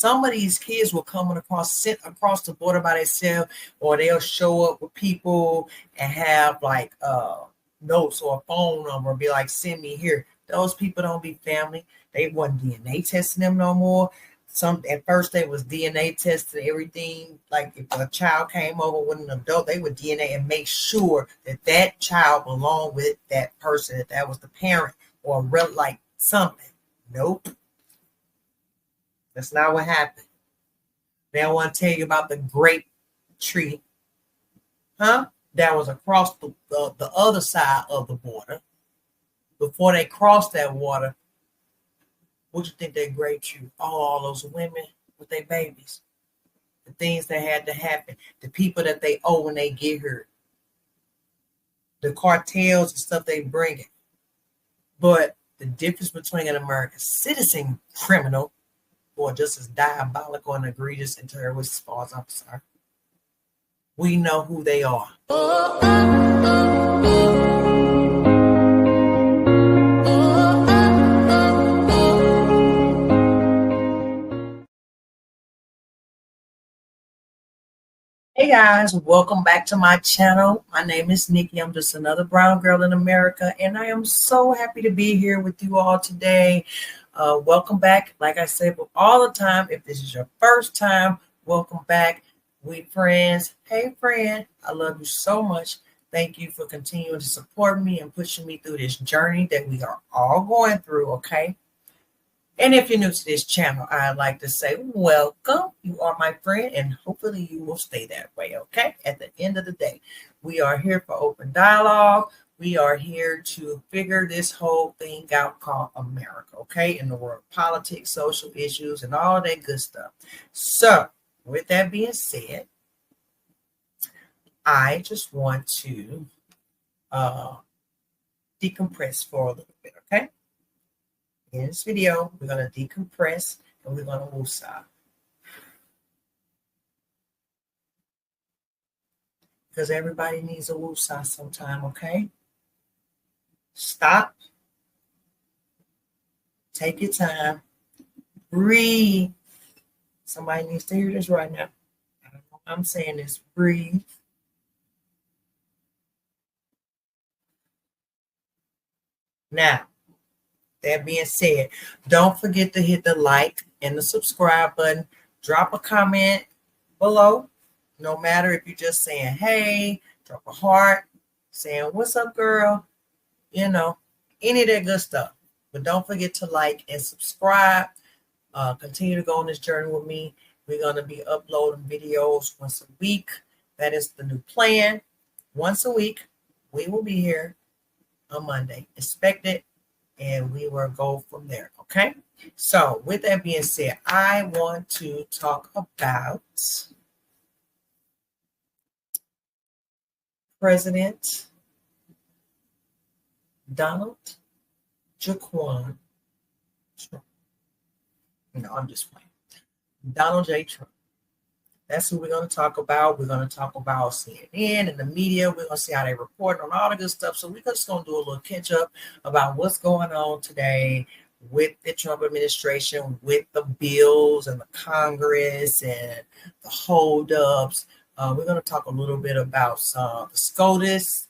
Some of these kids will come sent across the border by themselves, or they'll show up with people and have like notes or a phone number, be like, send me here. Those people don't be family. They wasn't DNA testing them no more. At first they was DNA testing everything. Like if a child came over with an adult, they would DNA and make sure that that child belonged with that person, that was the parent or like something. Nope. That's not what happened. They want to tell you about the grape tree, that was across the other side of the border. Before they crossed that water, what you think that grape tree? All those women with their babies. The things that had to happen. The people that they owe when they get here. The cartels and stuff they bring it. But the difference between an American citizen criminal or just as diabolical and egregious and terrorist as far as I'm concerned, we know who they are. Hey guys, welcome back to my channel. My name is Nikki. I'm just another brown girl in America, and I am so happy to be here with you all today. Welcome back. Like I said, all the time, if this is your first time, welcome back. We friends. Hey friend, I love you so much. Thank you for continuing to support me and pushing me through this journey that we are all going through, okay? And if you're new to this channel, I'd like to say welcome. You are my friend, and hopefully you will stay that way, okay? At the end of the day, we are here for open dialogue. We are here to figure this whole thing out called America, okay? In the world of politics, social issues, and all that good stuff. So, with that being said, I just want to decompress for a little bit, okay? In this video, we're going to decompress and we're going to woosah. Because everybody needs a woosah sometime, okay? Stop. Take your time. Breathe. Somebody needs to hear this right now. I don't know why I'm saying this. Breathe. Now, that being said, don't forget to hit the like and the subscribe button. Drop a comment below. No matter if you're just saying, hey, drop a heart, saying, what's up, girl? You know, any of that good stuff. But don't forget to like and subscribe. Continue to go on this journey with me. We're going to be uploading videos once a week. That is the new plan. Once a week, we will be here on Monday. Expect it. And we will go from there, okay? So, with that being said, I want to talk about President Donald Jaquan Trump. No, I'm just playing. Donald J. Trump. That's who we're going to talk about. We're going to talk about CNN and the media. We're going to see how they report on all the good stuff. So we're just going to do a little catch up about what's going on today with the Trump administration, with the bills and the Congress and the holdups. We're going to talk a little bit about the SCOTUS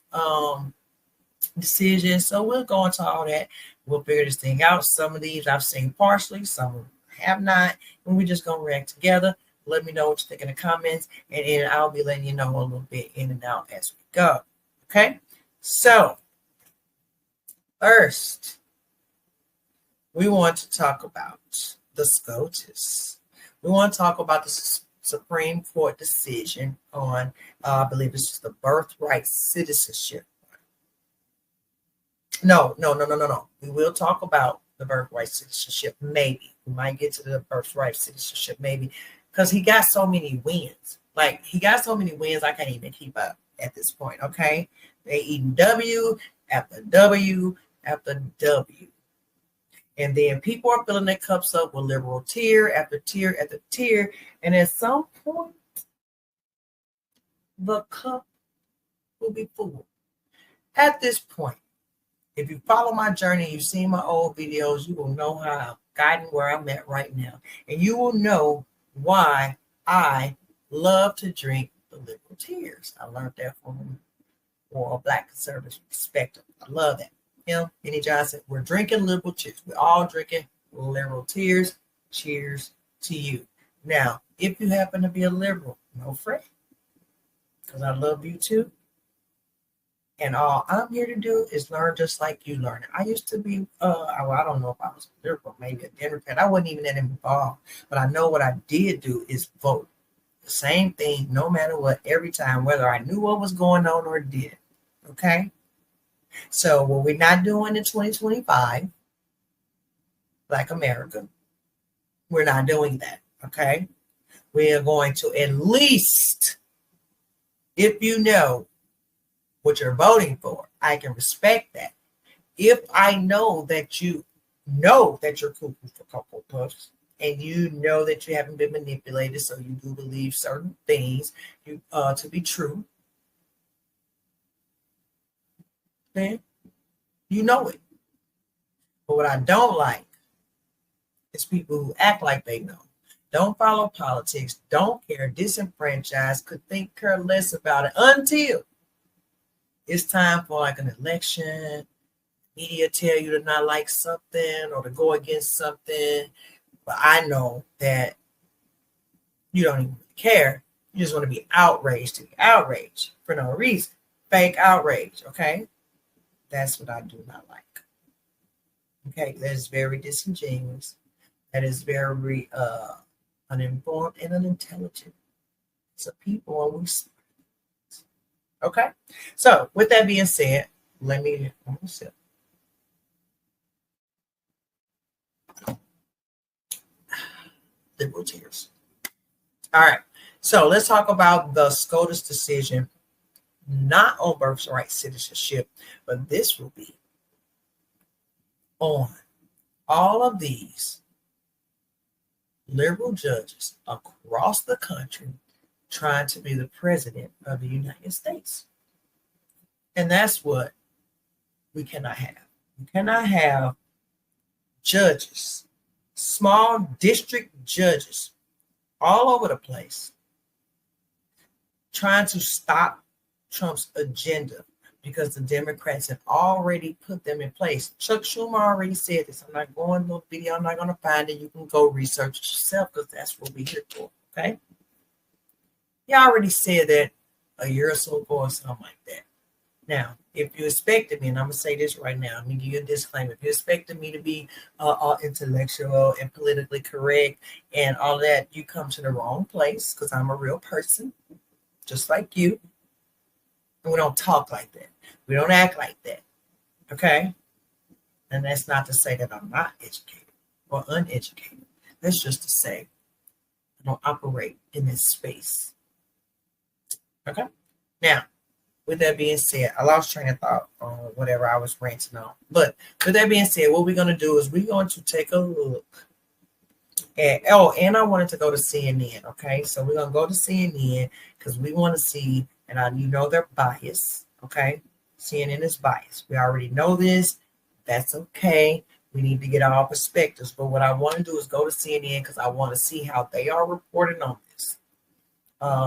decision. So we'll go into all that. We'll figure this thing out. Some of these I've seen partially, some have not. And we're just going to react together. Let me know what you think in the comments, and then I'll be letting you know a little bit in and out as we go. Okay? So, first, we want to talk about the SCOTUS. We want to talk about the Supreme Court decision on, I believe it's just the birthright citizenship. No. We will talk about the birthright citizenship, maybe. We might get to the birthright citizenship, maybe. Because he got so many wins. Like, he got so many wins, I can't even keep up at this point, okay? They eating W after W after W. And then people are filling their cups up with liberal tier after tier after tier. And at some point, the cup will be full. At this point, If you follow my journey, you've seen my old videos, you will know how I've gotten where I'm at right now. And you will know why I love to drink the liberal tears. I learned that from a black conservative perspective. I love that. Benny Johnson, we're drinking liberal tears. We're all drinking liberal tears. Cheers to you. Now, if you happen to be a liberal, no fret, because I love you too. And all I'm here to do is learn just like you learn. I used to be, I don't know if I was a liberal, maybe a Democrat. I wasn't even that involved. But I know what I did do is vote. The same thing, no matter what, every time, whether I knew what was going on or did. Okay? So what we're not doing in 2025, Black America, we're not doing that. Okay? We are going to at least, if you know what you're voting for, I can respect that. If I know that you're cuckoo for Cocoa Puffs, and you know that you haven't been manipulated, so you do believe certain things to be true, then you know it. But what I don't like is people who act like they know, don't follow politics, don't care, disenfranchised, could think care less about it until it's time for like an election. Media tell you to not like something or to go against something. But I know that you don't even care. You just want to be outraged to be outraged for no reason. Fake outrage, okay? That's what I do not like. Okay, that is very disingenuous. That is very uninformed and unintelligent. It's a people and we. Okay, so with that being said, let me sip. Liberal tears. All right, so let's talk about the SCOTUS decision, not on birthright citizenship, but this will be on all of these liberal judges across the country trying to be the president of the United States. And that's what we cannot have. We cannot have judges, small district judges all over the place trying to stop Trump's agenda because the Democrats have already put them in place. Chuck Schumer already said this. I'm not going to the video. I'm not going to find it. You can go research it yourself because that's what we're here for, okay? He already said that a year or so ago or something like that. Now, if you expected me, and I'm going to say this right now, I'm going to give you a disclaimer. If you expected me to be intellectual and politically correct and all that, you come to the wrong place because I'm a real person, just like you. And we don't talk like that. We don't act like that. Okay? And that's not to say that I'm not educated or uneducated. That's just to say I don't operate in this space. Okay? Now, with that being said, I lost train of thought on whatever I was ranting on. But with that being said, what we're going to do is we're going to take a look at, and I wanted to go to CNN, okay? So we're going to go to CNN because we want to see, and you know they're biased, okay? CNN is biased. We already know this. That's okay. We need to get all perspectives. But what I want to do is go to CNN because I want to see how they are reporting on this.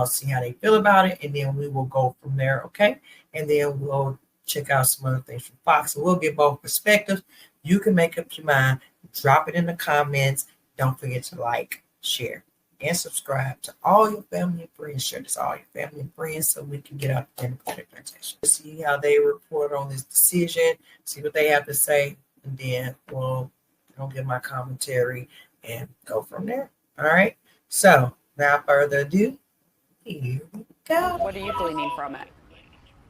See how they feel about it, and then we will go from there, okay? And then we'll check out some other things from Fox. So we'll get both perspectives. You can make up your mind. Drop it in the comments. Don't forget to like, share, and subscribe to all your family and friends. Share this to all your family and friends so we can get out the Democratic plantation. See how they report on this decision, see what they have to say, and then we'll give my commentary and go from there. All right? So, without further ado, here we go. What are you gleaning from it?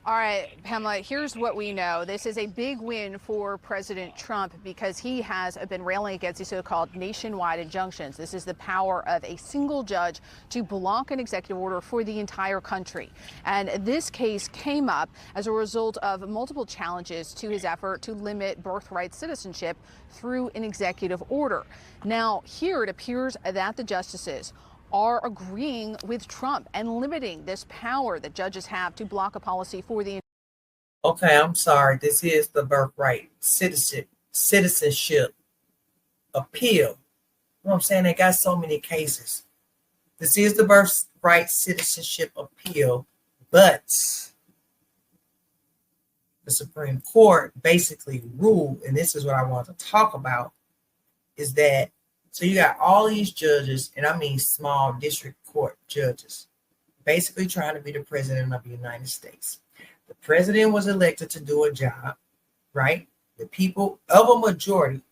All right, Pamela, here's what we know. This is a big win for President Trump because he has been railing against these so-called nationwide injunctions. This is the power of a single judge to block an executive order for the entire country. And this case came up as a result of multiple challenges to his effort to limit birthright citizenship through an executive order. Now, here it appears that the justices are agreeing with Trump and limiting this power that judges have to block a policy for the. Okay, I'm sorry. This is the birthright citizenship appeal. You know what I'm saying? They got so many cases. This is the birthright citizenship appeal, but the Supreme Court basically ruled, and this is what I want to talk about, is that so you got all these judges, and I mean small district court judges, basically trying to be the president of the United States. The president was elected to do a job, right? The people of a majority,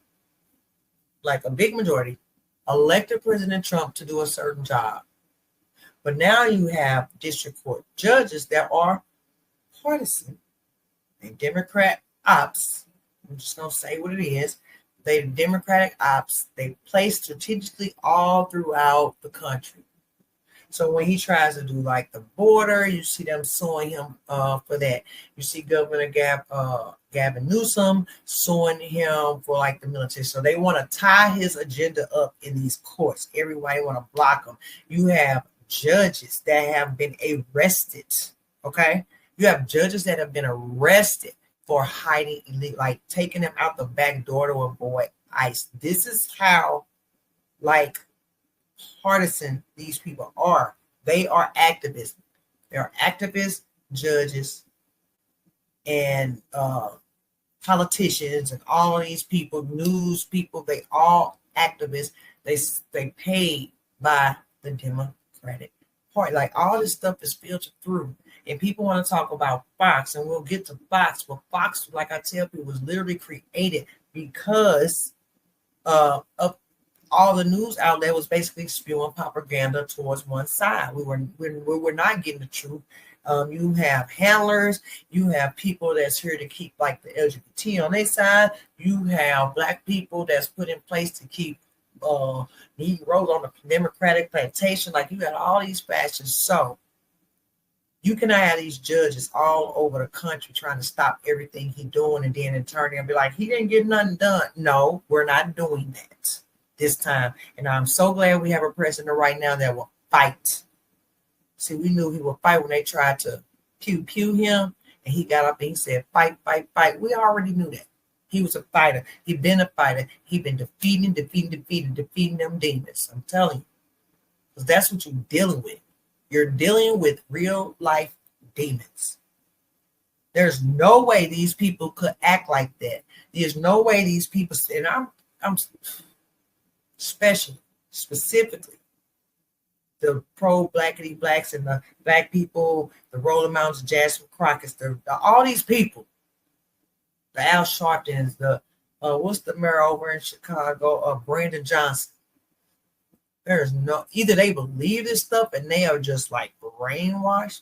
like a big majority, elected President Trump to do a certain job. But now you have district court judges that are partisan and Democrat ops. I'm just going to say what it is. They're Democratic ops. They place strategically all throughout the country. So when he tries to do like the border, you see them suing him for that. You see Governor Gavin Newsom suing him for like the military. So they want to tie his agenda up in these courts. Everybody want to block him. You have judges that have been arrested. Okay, you have judges that have been arrested for hiding, like taking them out the back door to avoid ICE. This is how, like, partisan these people are. They are activists. They are activists, judges, and politicians, and all of these people, news people. They all activists. They paid by the Democratic Party. Like, all this stuff is filtered through. And people want to talk about Fox, and we'll get to Fox. But Fox, like I tell people, was literally created because of all the news outlet was basically spewing propaganda towards one side. We were not getting the truth. You have handlers, you have people that's here to keep like the LGBT on their side. You have black people that's put in place to keep Negroes on the Democratic plantation. Like, you got all these factions. So you cannot have these judges all over the country trying to stop everything he's doing, and then in turn and be like, he didn't get nothing done. No, we're not doing that this time. And I'm so glad we have a president right now that will fight. See, we knew he would fight when they tried to pew him, and he got up and he said, fight, fight, fight. We already knew that. He was a fighter. He'd been a fighter. He'd been defeating them demons. I'm telling you. Because that's what you're dealing with. You're dealing with real life demons. There's no way these people could act like that. There's no way these people, and I'm specifically the pro-blackity blacks and the black people, the Rolling Mountains, Jasmine Crockett's, all these people, the Al Sharptons, the what's the mayor over in Chicago, Brandon Johnson. There's no, either they believe this stuff and they are just like brainwashed.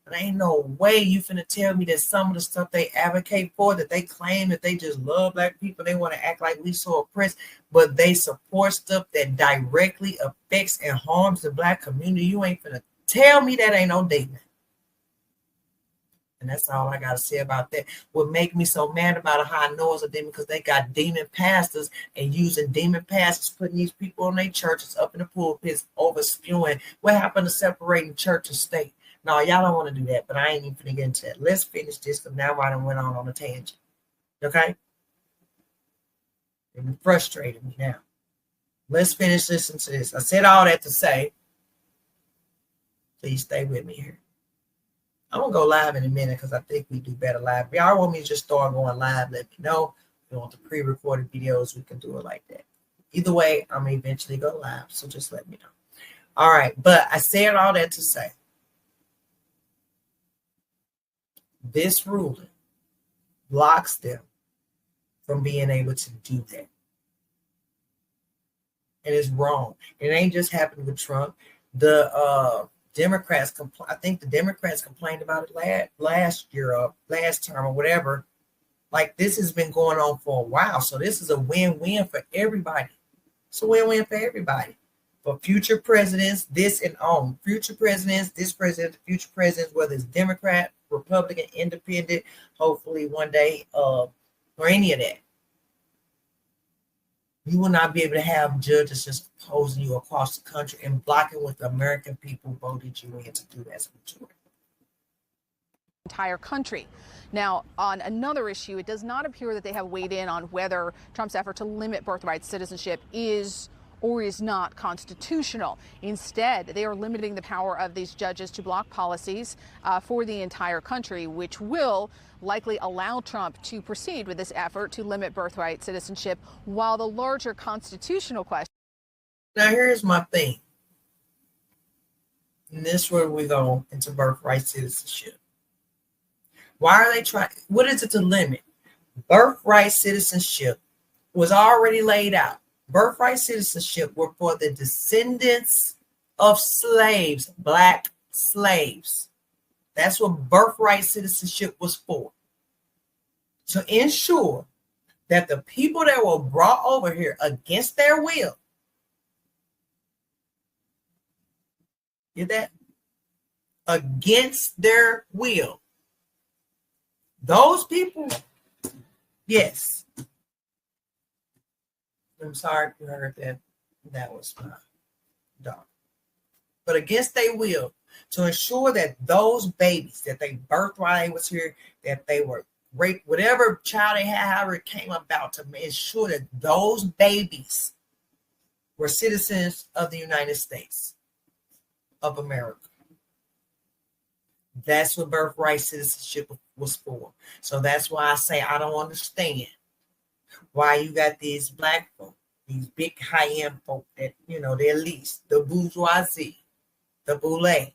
But ain't no way you finna tell me that some of the stuff they advocate for, that they claim that they just love black people, they want to act like we so oppressed, but they support stuff that directly affects and harms the black community. You ain't finna tell me that ain't no demon. And that's all I gotta say about that. What make me so mad about it, how I know it's a demon, because they got demon pastors and using demon pastors, putting these people in their churches up in the pulpits, over spewing. What happened to separating church and state? No, y'all don't want to do that, but I ain't even gonna get into that. Let's finish this, because now I done went on a tangent. Okay? It frustrated me now. Let's finish listening to this. I said all that to say, please stay with me here. I'm going to go live in a minute, because I think we do better live. If y'all want me to just start going live, let me know. If you want the pre-recorded videos, we can do it like that. Either way, I'm going to eventually go live, so just let me know. All right, but I said all that to say, this ruling blocks them from being able to do that. And it's wrong. It ain't just happened with Trump. The Democrats, I think the Democrats complained about it last year, or last term, or whatever. Like, this has been going on for a while. So this is a win-win for everybody. It's a win-win for everybody. For future presidents, this and on. Future presidents, this president, future presidents, whether it's Democrat, Republican, Independent, hopefully one day, or any of that. You will not be able to have judges just opposing you across the country and blocking what the American people voted you in to do as a majority. entire country. Now, on another issue, it does not appear that they have weighed in on whether Trump's effort to limit birthright citizenship is or is not constitutional. Instead, they are limiting the power of these judges to block policies for the entire country, which will likely allow Trump to proceed with this effort to limit birthright citizenship, while the larger constitutional question. Now, here's my thing. And this is where we go into birthright citizenship. Why are they trying? What is it to limit? Birthright citizenship was already laid out. Birthright citizenship were for the descendants of slaves, black slaves. That's what birthright citizenship was for. To ensure that the people that were brought over here against their will, get that? Against their will. Those people, yes. I'm sorry if you heard that. That was my dog. But against their will, to ensure that those babies that they birthed while they was here, that they were raped, whatever child they had, however it came about, to ensure that those babies were citizens of the United States of America. That's what birthright citizenship was for. So that's why I say I don't understand why you got these black folk, these big high-end folk that, you know, the elites, the bourgeoisie, the boule.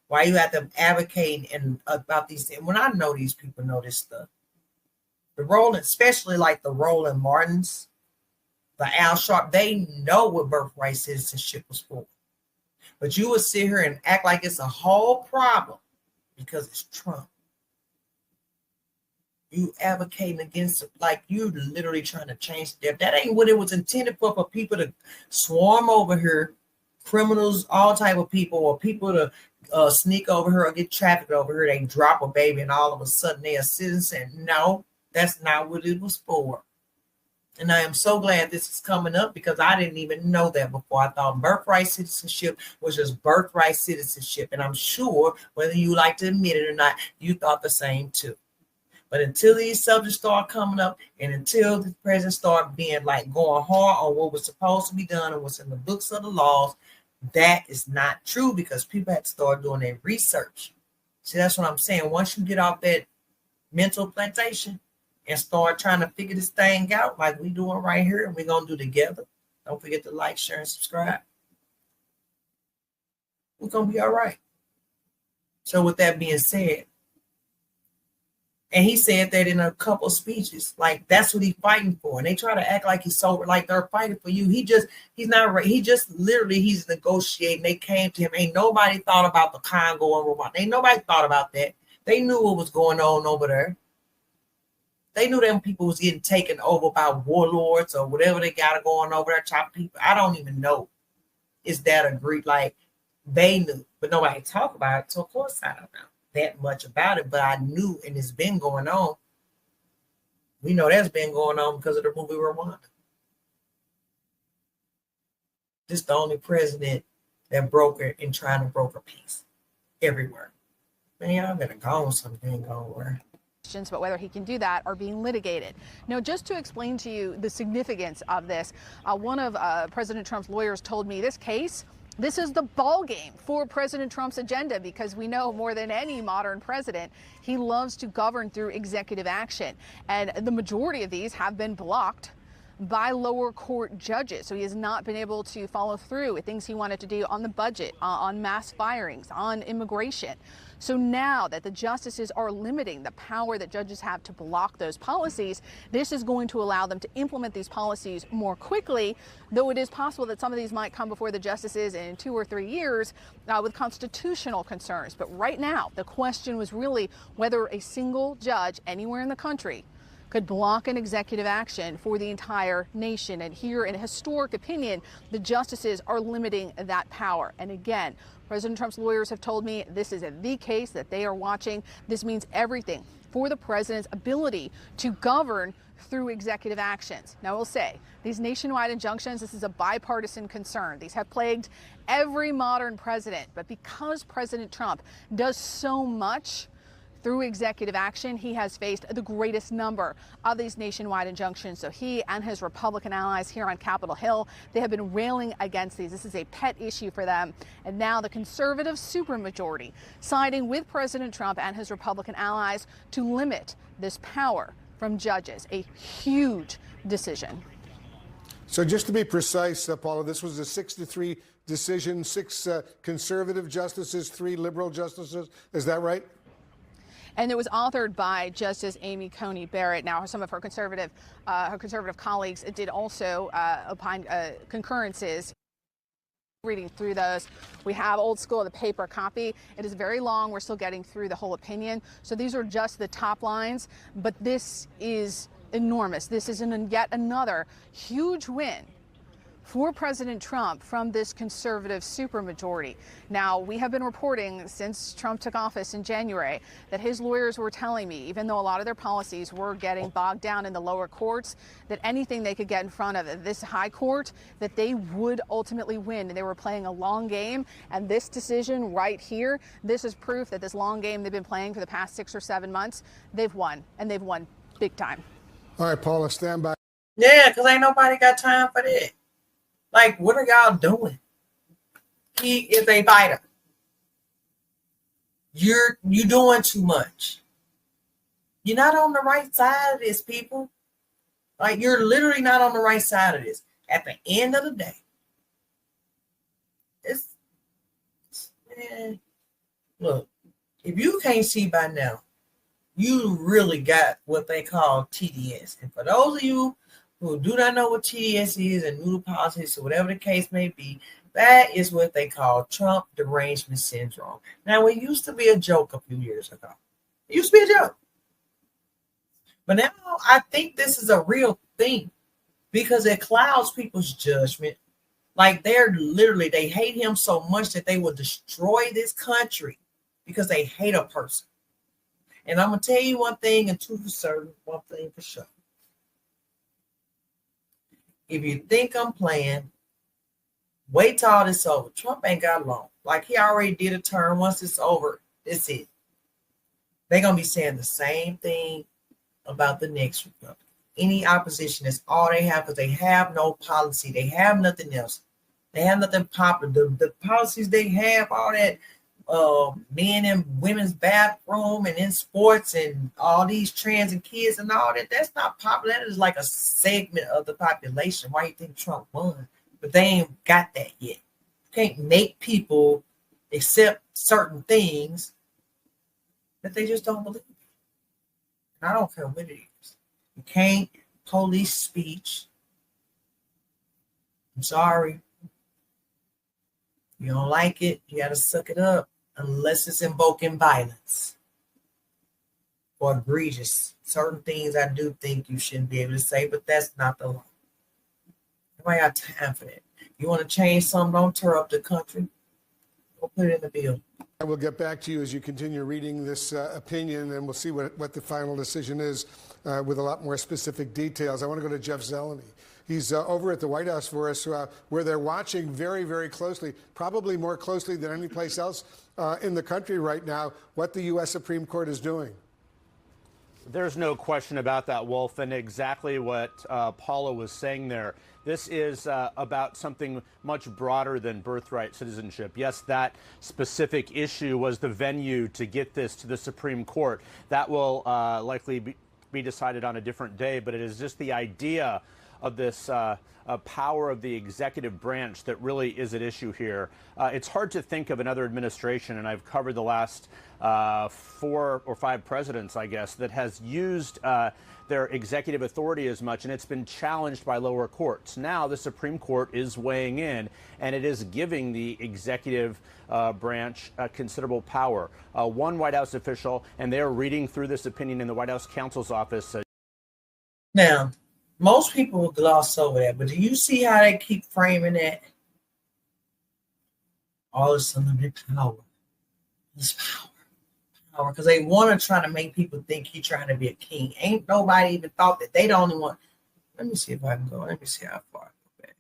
Why you have them advocating and about these things? When I know these people know this stuff. The Roland, especially like the Roland Martins, the Al Sharp, they know what birthright citizenship was for. But you would sit here and act like it's a whole problem because it's Trump. You advocating against it, like you literally trying to change that. That ain't what it was intended for people to swarm over here, criminals, all type of people, or people to sneak over here or get trafficked over here. They drop a baby and all of a sudden they're a citizen. No, that's not what it was for. And I am so glad this is coming up because I didn't even know that before. I thought birthright citizenship was just birthright citizenship. And I'm sure whether you like to admit it or not, you thought the same too. But until these subjects start coming up and until the president start being like going hard on what was supposed to be done and what's in the books of the laws, that is not true because people have to start doing their research. See, that's what I'm saying. Once you get off that mental plantation and start trying to figure this thing out like we doing right here and we're going to do together, don't forget to like, share, and subscribe. We're going to be all right. So with that being said, and he said that in a couple speeches, like that's what he's fighting for. And they try to act like he's sober, like they're fighting for you. He's not right. He's negotiating. They came to him. Ain't nobody thought about the Congo and Rwanda. Ain't nobody thought about that. They knew what was going on over there. They knew them people was getting taken over by warlords or whatever they got going over there, chopping people. I don't even know. Is that agreed? Like they knew, but nobody talked about it. So of course I don't know that much about it, but I knew, and it's been going on. We know that's been going on because of the movie Rwanda. This is the only president that brokered and trying to broker peace everywhere. Man, y'all better go on something going where. But whether he can do that are being litigated. Now, just to explain to you the significance of this, one of President Trump's lawyers told me this is the ball game for President Trump's agenda because we know more than any modern president, he loves to govern through executive action. And the majority of these have been blocked by lower court judges. So he has not been able to follow through with things he wanted to do on the budget, on mass firings, on immigration. So now that the justices are limiting the power that judges have to block those policies, this is going to allow them to implement these policies more quickly, though it is possible that some of these might come before the justices in 2 or 3 years with constitutional concerns. But right now, the question was really whether a single judge anywhere in the country could block an executive action for the entire nation. And here, in a historic opinion, the justices are limiting that power. And again, President Trump's lawyers have told me this is the case that they are watching. This means everything for the president's ability to govern through executive actions. Now, we'll say these nationwide injunctions, this is a bipartisan concern. These have plagued every modern president. But because President Trump does so much through executive action, he has faced the greatest number of these nationwide injunctions. So he and his Republican allies here on Capitol Hill, they have been railing against these. This is a pet issue for them. And now the conservative supermajority siding with President Trump and his Republican allies to limit this power from judges. A huge decision. So just to be precise, Paula, this was a 6-3 decision, 6 conservative justices, 3 liberal justices. Is that right? And it was authored by Justice Amy Coney Barrett. Now, some of her conservative colleagues did also opine concurrences. Reading through those, we have old school, the paper copy. It is very long. We're still getting through the whole opinion. So these are just the top lines, but this is enormous. This is yet another huge win for President Trump from this conservative supermajority. Now, we have been reporting since Trump took office in January that his lawyers were telling me, even though a lot of their policies were getting bogged down in the lower courts, that anything they could get in front of this high court, that they would ultimately win. And they were playing a long game. And this decision right here, this is proof that this long game they've been playing for the past 6 or 7 months, they've won, and they've won big time. All right, Paula, stand by. Yeah, because ain't nobody got time for that. Like, what are y'all doing? He is a fighter. You're doing too much. You're not on the right side of this, people. Like, you're literally not on the right side of this. At the end of the day, man, look, if you can't see by now, you really got what they call TDS. And for those of you who do not know what TDS is and noodle politics or whatever the case may be, that is what they call Trump derangement syndrome. Now, it used to be a joke a few years ago. It used to be a joke. But now I think this is a real thing because it clouds people's judgment. Like they hate him so much that they will destroy this country because they hate a person. And I'm going to tell you one thing and two for certain, one thing for sure. If you think I'm playing, wait till all this over. Trump ain't got long. Like, he already did a term. Once it's over, that's it. They're going to be saying the same thing about the next Republican. Any opposition, that's all they have because they have no policy. They have nothing else. They have nothing popular. The policies they have, all that men and women's bathroom and in sports and all these trans and kids and all that, that's not popular. That is like a segment of the population. Why do you think Trump won? But they ain't got that yet. You can't make people accept certain things that they just don't believe in. And I don't care what it is. You can't police speech. I'm sorry. You don't like it, you got to suck it up. Unless it's invoking violence or egregious. Certain things I do think you shouldn't be able to say, but that's not the law. Nobody got time for that. You want to change something, don't tear up the country. We'll put it in the bill. I will get back to you as you continue reading this opinion, and we'll see what the final decision is with a lot more specific details. I want to go to Jeff Zeleny. He's over at the White House for us, where they're watching very, very closely, probably more closely than any place else in the country right now, what the U.S. Supreme Court is doing. There's no question about that, Wolf, and exactly what Paula was saying there. This is about something much broader than birthright citizenship. Yes, that specific issue was the venue to get this to the Supreme Court. That will likely be decided on a different day, but it is just the idea of this power of the executive branch that really is at issue here. It's hard to think of another administration, and I've covered the last 4 or 5 presidents, I guess, that has used their executive authority as much, and it's been challenged by lower courts. Now the Supreme Court is weighing in, and it is giving the executive branch considerable power. One White House official, and they're reading through this opinion in the White House counsel's office. Now, most people will gloss over that, but do you see how they keep framing that? All this unlimited power. This power. Because they want to try to make people think he's trying to be a king. Ain't nobody even thought that. They the only one. Let me see if I can go. Let me see how far I go back.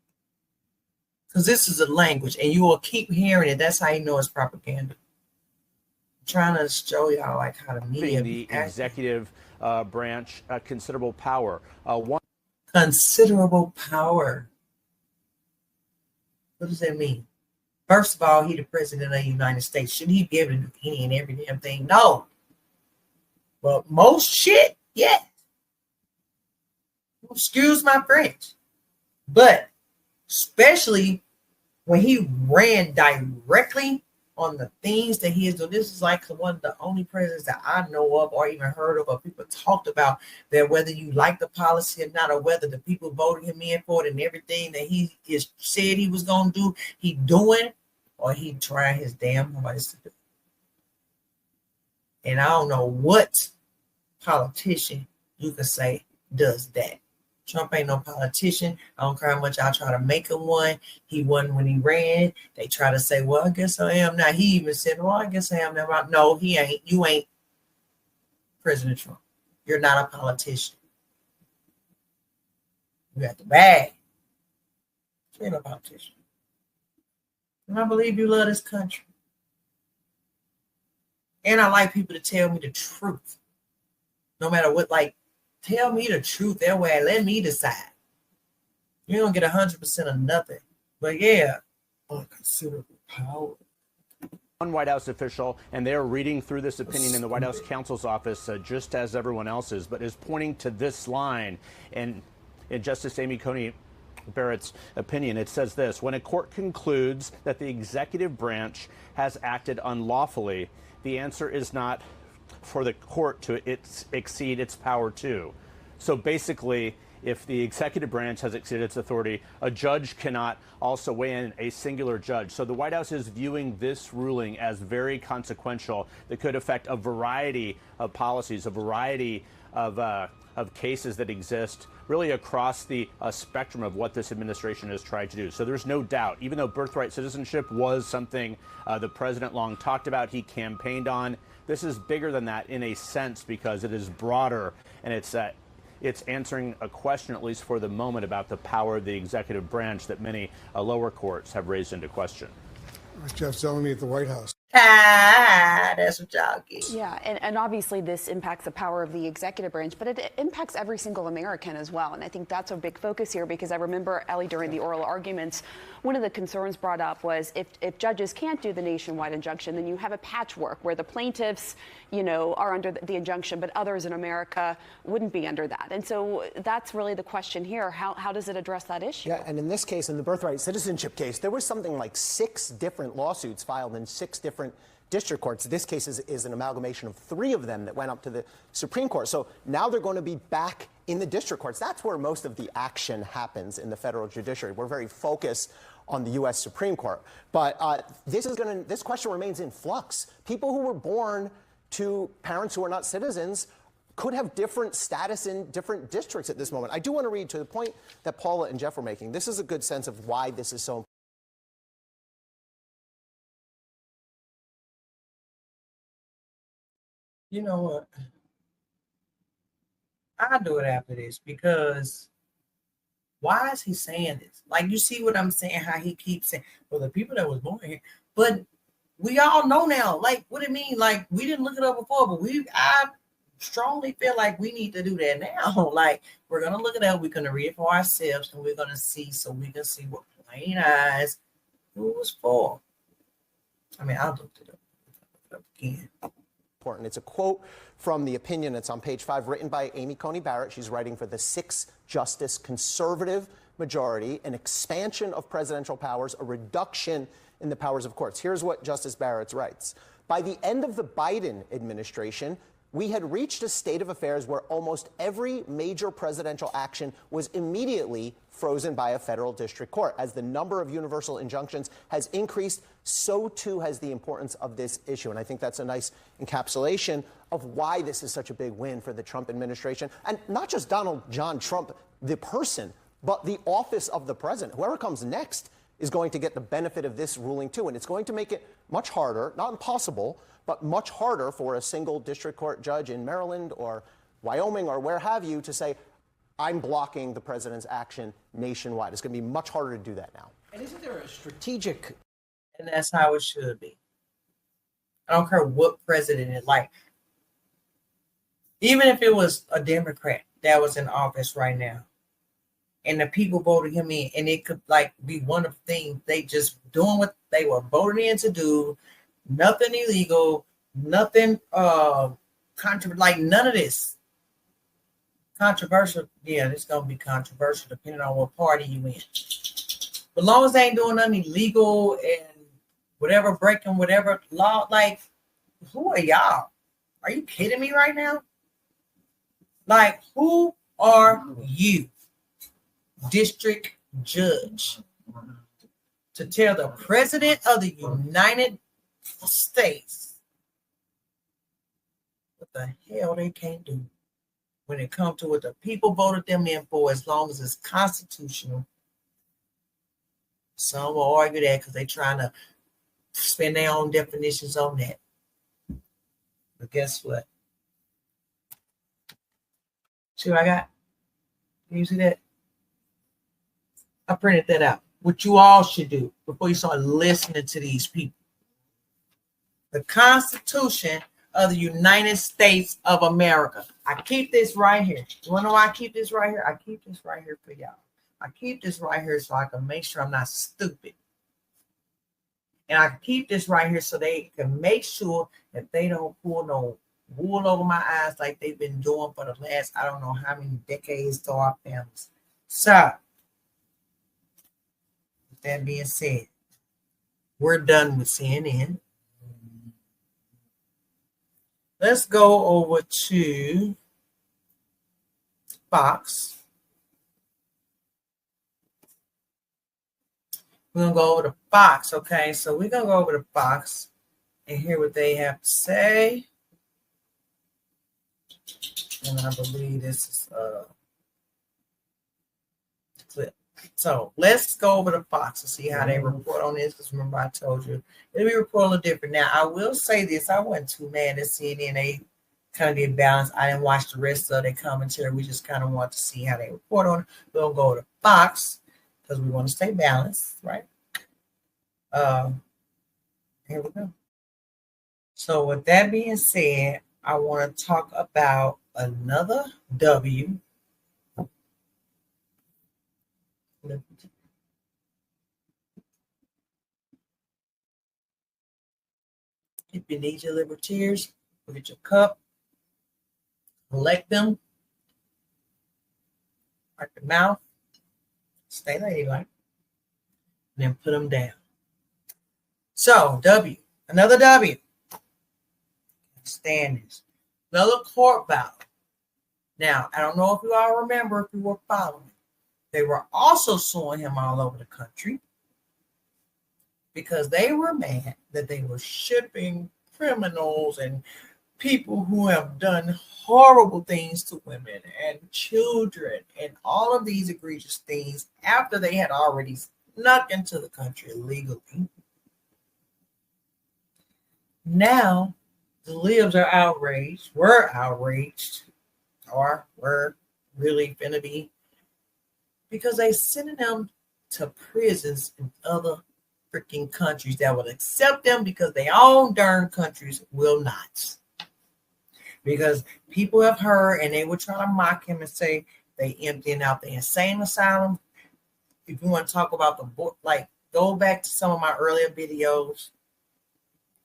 Because this is a language, and you will keep hearing it. That's how you know it's propaganda. trying to show y'all like how the media the be acting. executive branch considerable power. Considerable power. What does that mean? First of all, he the president of the United States. Should he be able to do any and every damn thing? No. But most shit, yeah. Excuse my French. But especially when he ran directly on the things that he is doing. This is like one of the only presidents that I know of or even heard of or people talked about, that whether you like the policy or not, or whether the people voted him in for it and everything that he is said he was going to do, he doing, or he trying his damn hardest to do. And I don't know what politician you could say does that. Trump ain't no politician. I don't care how much I try to make him one. He wasn't when he ran. They try to say, well, I guess I am now. He even said, well, I guess I am now. No, he ain't. You ain't President Trump. You're not a politician. You got the bag. You ain't a politician. And I believe you love this country. And I like people to tell me the truth. No matter what, like, tell me the truth. That way, let me decide. You don't get 100% of nothing. But yeah, considerable power. One White House official, and they're reading through this opinion in the White House counsel's office just as everyone else is, but is pointing to this line in Justice Amy Coney Barrett's opinion. It says this: when a court concludes that the executive branch has acted unlawfully, the answer is not for the court to exceed its power too. So basically, if the executive branch has exceeded its authority, a judge cannot also weigh in, a singular judge. So the White House is viewing this ruling as very consequential that could affect a variety of policies, a variety of cases that exist really across the spectrum of what this administration has tried to do. So there's no doubt, even though birthright citizenship was something the president long talked about, he campaigned on, this is bigger than that in a sense because it is broader, and it's answering a question, at least for the moment, about the power of the executive branch that many lower courts have raised into question. Jeff Zeleny at the White House. That's what y'all get. Yeah, and obviously this impacts the power of the executive branch, but it impacts every single American as well. And I think that's a big focus here, because I remember, Ellie, during the oral arguments, one of the concerns brought up was if judges can't do the nationwide injunction, then you have a patchwork where the plaintiffs, are under the injunction, but others in America wouldn't be under that. And so that's really the question here. How does it address that issue? Yeah, and in this case, in the birthright citizenship case, there was something like 6 different lawsuits filed in 6 different district courts. This case is an amalgamation of 3 of them that went up to the Supreme Court. So now they're going to be back in the district courts. That's where most of the action happens in the federal judiciary. We're very focused on the U.S. Supreme Court. But this question remains in flux. People who were born to parents who are not citizens could have different status in different districts at this moment. I do want to read to the point that Paula and Jeff were making. This is a good sense of why this is so important. You know what? I'll do it after this, because why is he saying this? Like, you see what I'm saying, how he keeps saying, well, the people that was born here, but we all know now, like, what it mean? Like, we didn't look it up before, but I strongly feel like we need to do that now. Like, we're going to look it up, we're going to read it for ourselves, and we're going to see, so we can see what plain eyes who it was for. I mean, I looked it up again. Important. It's a quote from the opinion. It's on page 5, written by Amy Coney Barrett. She's writing for the 6-justice conservative majority, an expansion of presidential powers, a reduction in the powers of courts. Here's what Justice Barrett writes. By the end of the Biden administration, we had reached a state of affairs where almost every major presidential action was immediately frozen by a federal district court. As the number of universal injunctions has increased, so too has the importance of this issue. And I think that's a nice encapsulation of why this is such a big win for the Trump administration. And not just Donald John Trump, the person, but the office of the president. Whoever comes next is going to get the benefit of this ruling too. And it's going to make it much harder, not impossible, but much harder for a single district court judge in Maryland or Wyoming or where have you to say, I'm blocking the president's action nationwide. It's going to be much harder to do that now. And isn't there a strategic... And that's how it should be. I don't care what president is like. Even if it was a Democrat that was in office right now, and the people voted him in, and it could like be one of the things they just doing what they were voted in to do, nothing illegal, nothing like none of this controversial. Yeah, it's gonna be controversial depending on what party you in. But as long as they ain't doing nothing illegal and whatever breaking whatever law, like who are y'all? Are you kidding me right now? Like, who are you, district judge, to tell the president of the United States what the hell they can't do when it comes to what the people voted them in for, as long as it's constitutional? Some will argue that because they're trying to spend their own definitions on that. But guess what? See what I got? Can you see that? I printed that out. What you all should do before you start listening to these people. The Constitution of the United States of America. I keep this right here. You want to know why I keep this right here? I keep this right here for y'all. I keep this right here so I can make sure I'm not stupid. And I keep this right here so they can make sure that they don't pull no wool over my eyes like they've been doing for the last, I don't know how many decades to our families. So, with that being said, we're done with CNN. Let's go over to Fox. We're going to go over to Fox, okay? So we're going to go over to Fox and hear what they have to say. And I believe this is a clip. So let's go over to Fox and see how they report on this. Because remember, I told you it'll be reported a little different. Now, I will say this. I wasn't too mad at CNN. They kind of did balance. I didn't watch the rest of their commentary. We just kind of want to see how they report on it. We'll go to Fox because we want to stay balanced, right? Here we go. So with that being said, I want to talk about another W. If you need your liver tears, look at your cup, collect them, wipe your mouth, stay ladylike, and then put them down. So, W, another W. Stand this. Another court battle. Now, I don't know if you all remember if you were following. They were also suing him all over the country because they were mad that they were shipping criminals and people who have done horrible things to women and children and all of these egregious things after they had already snuck into the country illegally. Now, the libs are outraged, were outraged, or were really finna be, because they sending them to prisons in other freaking countries that will accept them because their own darn countries will not. Because people have heard and they were trying to mock him and say they emptying out the insane asylum. If you want to talk about the book, like go back to some of my earlier videos.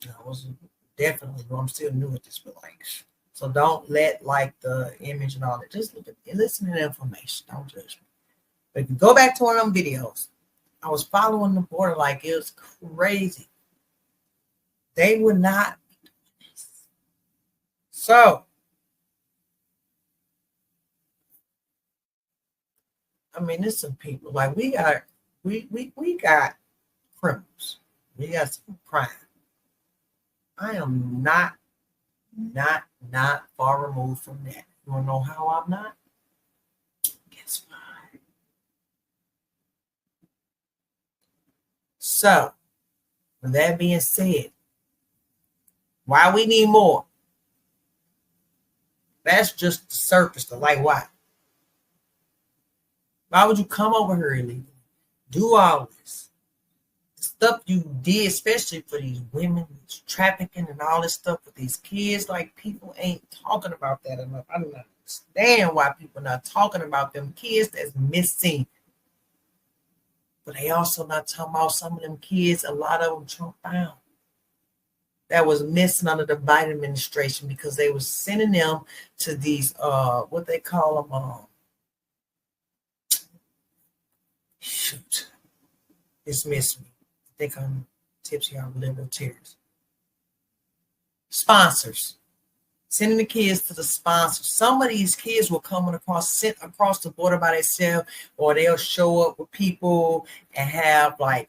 I was definitely, I'm still new at this, but like, so don't let like the image and all that. Just look at it, listen to the information. Don't judge me. But if you go back to one of them videos, I was following the border like it was crazy. They would not be doing this. So, I mean, there's some people like we got criminals. We got some crime. I am not far removed from that. You want to know how I'm not? Guess why? So, with that being said, why we need more? That's just the surface. Like, why? Why would you come over here illegally? Do all this? stuff you did, especially for these women, trafficking and all this stuff with these kids, like people ain't talking about that enough. I don't understand why people not talking about them kids that's missing. But they also not talking about some of them kids, a lot of them Trump found, that was missing under the Biden administration because they was sending them to these, what they call them, shoot, dismiss me. I think I'm tipsy on liberal tears. Sponsors. Sending the kids to the sponsors. Some of these kids will come sent across the border by themselves, or they'll show up with people and have like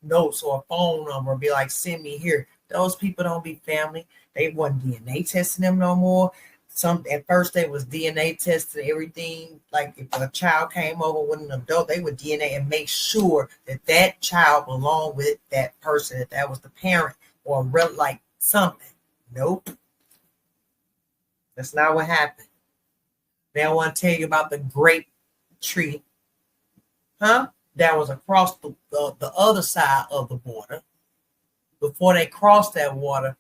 notes or a phone number, be like, send me here. Those people don't be family. They wasn't DNA testing them no more. At first they was DNA testing everything. Like if a child came over with an adult, they would DNA and make sure that that child belonged with that person, that was the parent or like something. Nope. That's not what happened. They don't want to tell you about the grape tree, that was across the other side of the border. Before they crossed that water,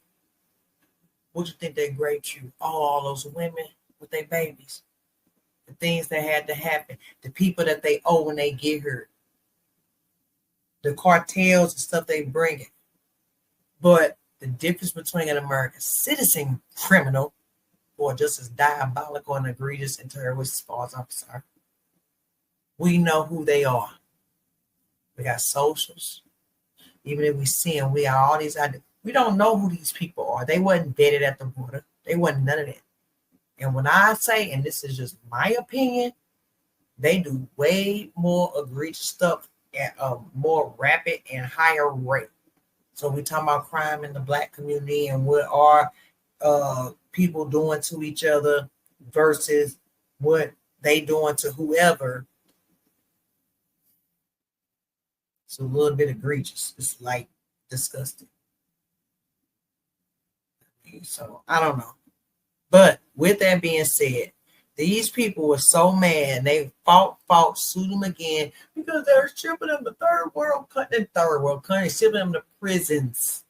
what you think that grape tree? All those women with their babies, the things that had to happen, the people that they owe when they get here, the cartels and stuff they bring it. But the difference between an American citizen criminal or just as diabolical and egregious and terrorist as far as I'm concerned, we know who they are. We got socials. Even if we see them, we got all these ideas. We don't know who these people are. They wasn't vetted at the border. They wasn't none of that. And when I say, and this is just my opinion, they do way more egregious stuff at a more rapid and higher rate. So we talking about crime in the Black community and what are people doing to each other versus what they doing to whoever. It's a little bit egregious. It's like disgusting. So I don't know. But with that being said, these people were so mad. They fought, sued them again because they're shipping them to third world countries, shipping them to prisons,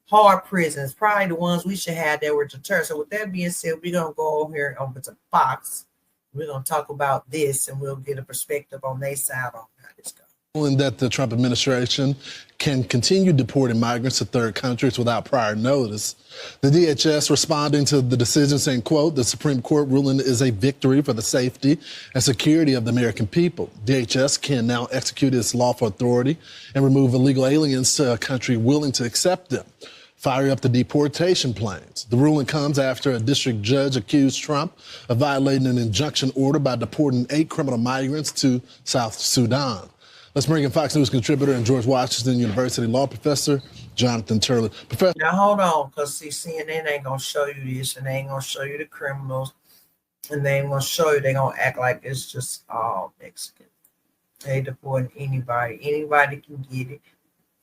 hard prisons, probably the ones we should have that were deterred. So with that being said, we're going to go over to Fox. We're going to talk about this and we'll get a perspective on their side on how this goes. And that the Trump administration can continue deporting migrants to third countries without prior notice. The DHS responding to the decision saying, quote, the Supreme Court ruling is a victory for the safety and security of the American people. DHS can now execute its lawful authority and remove illegal aliens to a country willing to accept them, fire up the deportation plans. The ruling comes after a district judge accused Trump of violating an injunction order by deporting 8 criminal migrants to South Sudan. Let's bring in Fox News contributor and George Washington University law professor, Jonathan Turley. Professor. Now, hold on, because see, CNN ain't going to show you this, and they ain't going to show you the criminals, and they ain't going to show you, they're going to act like it's just all Mexican. They deporting anybody. Anybody can get it.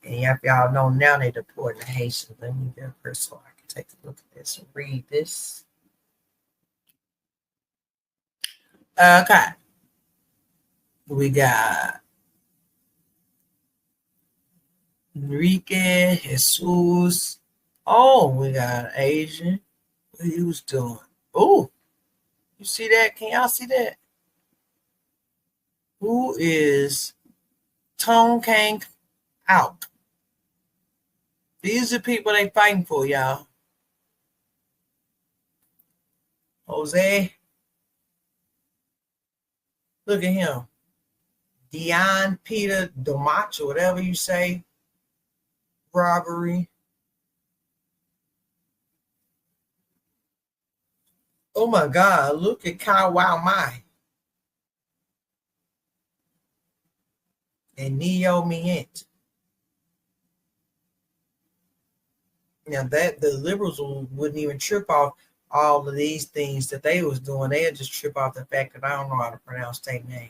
And if y'all know now, they deporting the Haitians. Let me get first so I can take a look at this and read this. Okay. We got Enrique, Jesus. Oh, we got Asian. What he was doing. Oh, you see that? Can y'all see that? Who is Tone Kang out? These are people they fighting for, y'all. Jose. Look at him. Dion Peter Domacho, whatever you say. Robbery. Oh my God, look at Kyle Wow Mai. And Neo Mient. Now that the liberals wouldn't even trip off all of these things that they was doing. They'd just trip off the fact that I don't know how to pronounce their name.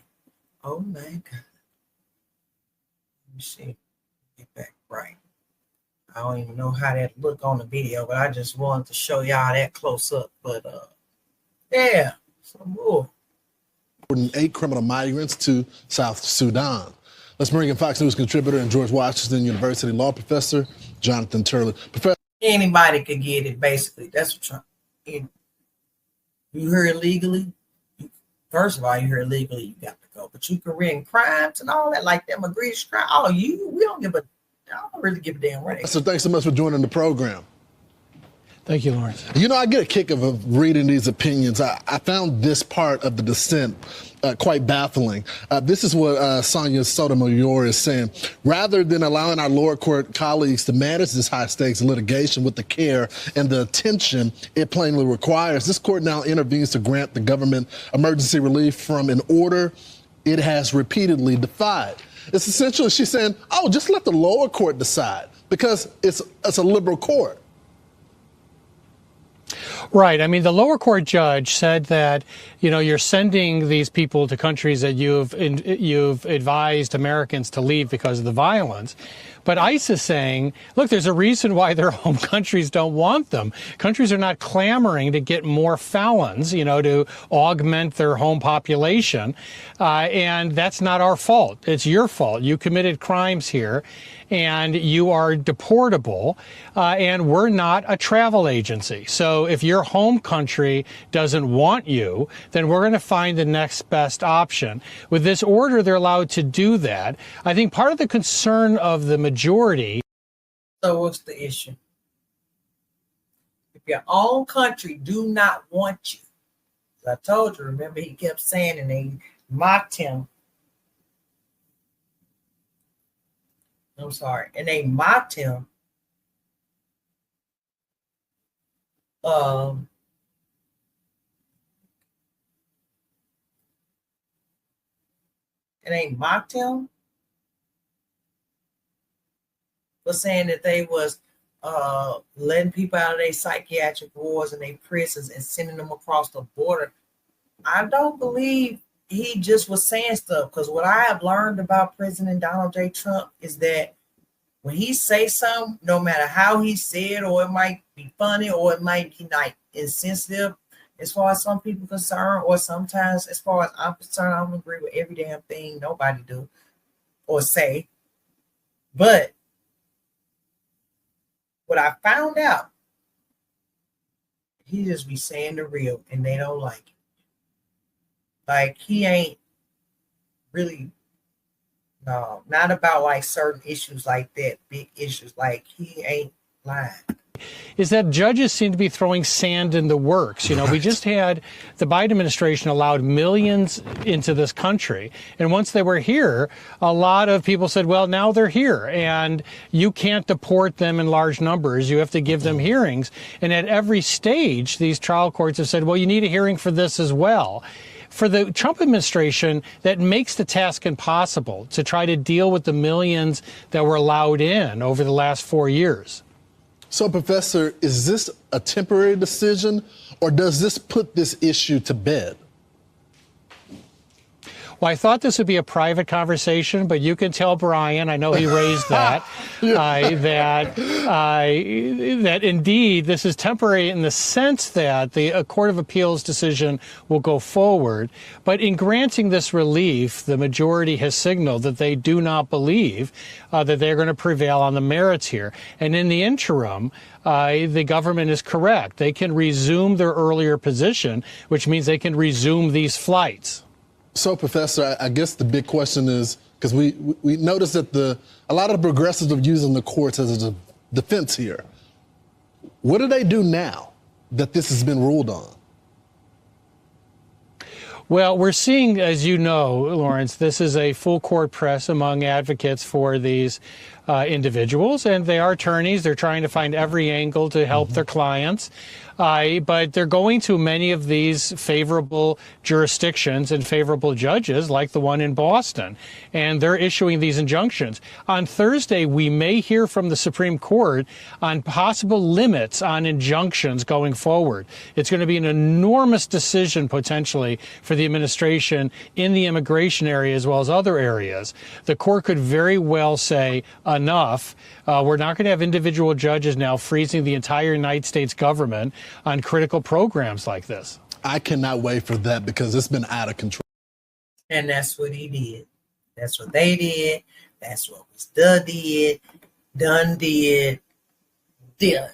Oh my God. Let me see. Get back right. I don't even know how that look on the video, but I just wanted to show y'all that close up. But yeah, some more. 8 criminal migrants to South Sudan. Let's bring in Fox News contributor and George Washington University law professor, Jonathan Turley. Professor. Anybody could get it, basically. That's what Trump. You hear illegally. First of all, you hear illegally, you got to go. But you commit crimes and all that, like them egregious crime. Oh, we don't I don't really give a damn right. So thanks so much for joining the program. Thank you, Lawrence. You know, I get a kick of reading these opinions. I found this part of the dissent quite baffling. This is what Sonia Sotomayor is saying. Rather than allowing our lower court colleagues to manage this high-stakes litigation with the care and the attention it plainly requires, this court now intervenes to grant the government emergency relief from an order it has repeatedly defied. It's essentially, she's saying, oh, just let the lower court decide because it's a liberal court. Right. I mean, the lower court judge said that, you're sending these people to countries that you've advised Americans to leave because of the violence. But ICE is saying, look, there's a reason why their home countries don't want them. Countries are not clamoring to get more felons, to augment their home population. And that's not our fault. It's your fault. You committed crimes here and you are deportable. And we're not a travel agency. So if your home country doesn't want you, then we're going to find the next best option. With this order, they're allowed to do that. I think part of the concern of the majority. So what's the issue? If your own country do not want you, I told you, remember he kept saying, and they mocked him. I'm sorry. And they mocked him. And they mocked him for saying that they was letting people out of their psychiatric wards and their prisons and sending them across the border. I don't believe he just was saying stuff, because what I have learned about President Donald J. Trump is that when he say something, no matter how he said, or it might be funny, or it might be like insensitive, as far as some people concerned, or sometimes as far as I'm concerned, I don't agree with every damn thing nobody do or say. But what I found out, he just be saying the real, and they don't like it. Like, he ain't really, no, not about like certain issues like that, big issues. Like, he ain't lying. Is that judges seem to be throwing sand in the works. We just had the Biden administration allowed millions into this country. And once they were here, a lot of people said, well, now they're here and you can't deport them in large numbers. You have to give them hearings. And at every stage, these trial courts have said, well, you need a hearing for this as well. For the Trump administration, that makes the task impossible to try to deal with the millions that were allowed in over the last 4 years. So, Professor, is this a temporary decision, or does this put this issue to bed? Well, I thought this would be a private conversation, but you can tell Brian, I know he raised that, that indeed this is temporary in the sense that the Court of Appeals decision will go forward. But in granting this relief, the majority has signaled that they do not believe that they're going to prevail on the merits here. And in the interim, the government is correct. They can resume their earlier position, which means they can resume these flights. So, Professor, I guess the big question is, because we noticed that a lot of the progressives are using the courts as a defense here. What do they do now that this has been ruled on? Well, we're seeing, as you know, Lawrence, this is a full court press among advocates for these individuals, and they are attorneys. They're trying to find every angle to help their clients. But they're going to many of these favorable jurisdictions and favorable judges, like the one in Boston, and they're issuing these injunctions. On Thursday, we may hear from the Supreme Court on possible limits on injunctions going forward. It's going to be an enormous decision, potentially, for the administration in the immigration area as well as other areas. The court could very well say, enough. We're not going to have individual judges now freezing the entire United States government on critical programs like this. I cannot wait for that because it's been out of control. And that's what he did. That's what they did. That's what was done did. Done did. Done.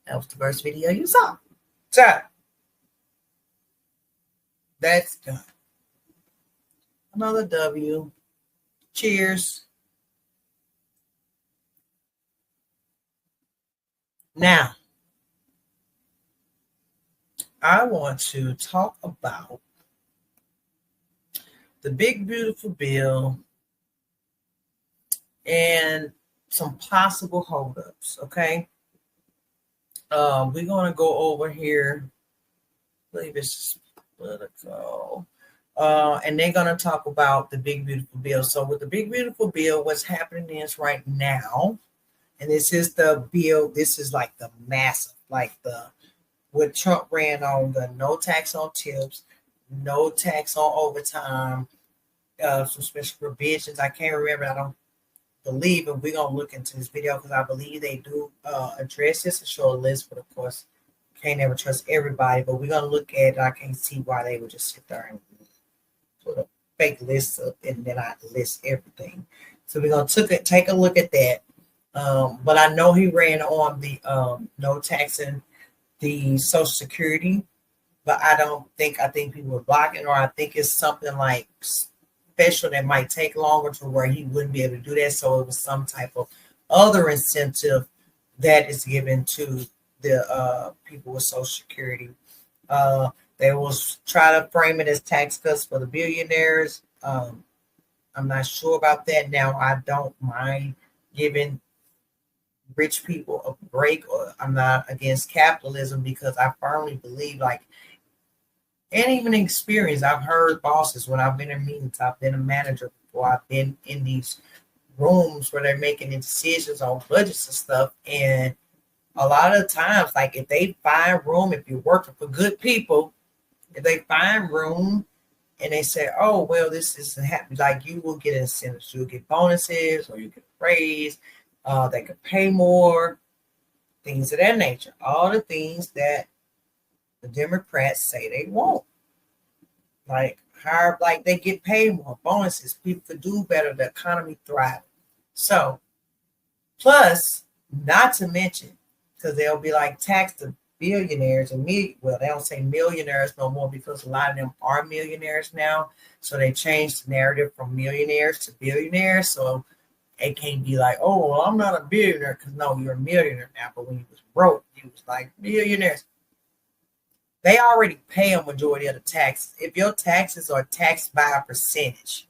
That was the first video you saw. So that's done. Another W. Cheers. Now, I want to talk about the big, beautiful bill and some possible holdups, okay? We're going to go over here. I believe it's political. And they're going to talk about the big, beautiful bill. So with the big, beautiful bill, what's happening is right now, and this is the bill, this is like the massive, like the what Trump ran on, the no tax on tips, no tax on overtime, some special provisions. I can't remember. I don't believe, and we're gonna look into this video because I believe they do address this and show a list, but of course, can't never trust everybody. But we're gonna look at it. I can't see why they would just sit there and put a fake list up and then I list everything. So we're gonna take a look at that. But I know he ran on the no taxing the Social Security, but I think people were blocking, or I think it's something like special that might take longer to where he wouldn't be able to do that. So it was some type of other incentive that is given to the people with Social Security. They will try to frame it as tax cuts for the billionaires. I'm not sure about that. Now, I don't mind giving rich people a break, or I'm not against capitalism because I firmly believe, like, and even experience, I've heard bosses when I've been in meetings, I've been a manager before, I've been in these rooms where they're making decisions on budgets and stuff, and a lot of times, like, if they find room, if you're working for good people, if they find room and they say, oh, well, this isn't happening, like, you will get incentives, you'll get bonuses, or you get a raise, they could pay more, things of that nature. All the things that the Democrats say they won't. Like, higher, like they get paid more, bonuses, people could do better, the economy thriving. So, plus, not to mention, because they'll be like tax the billionaires and well, they don't say millionaires no more because a lot of them are millionaires now. So they changed the narrative from millionaires to billionaires. So it can't be like, oh, well, I'm not a billionaire, because no, you're a millionaire now. But when you was broke, you was like millionaires. They already pay a majority of the taxes. If your taxes are taxed by a percentage,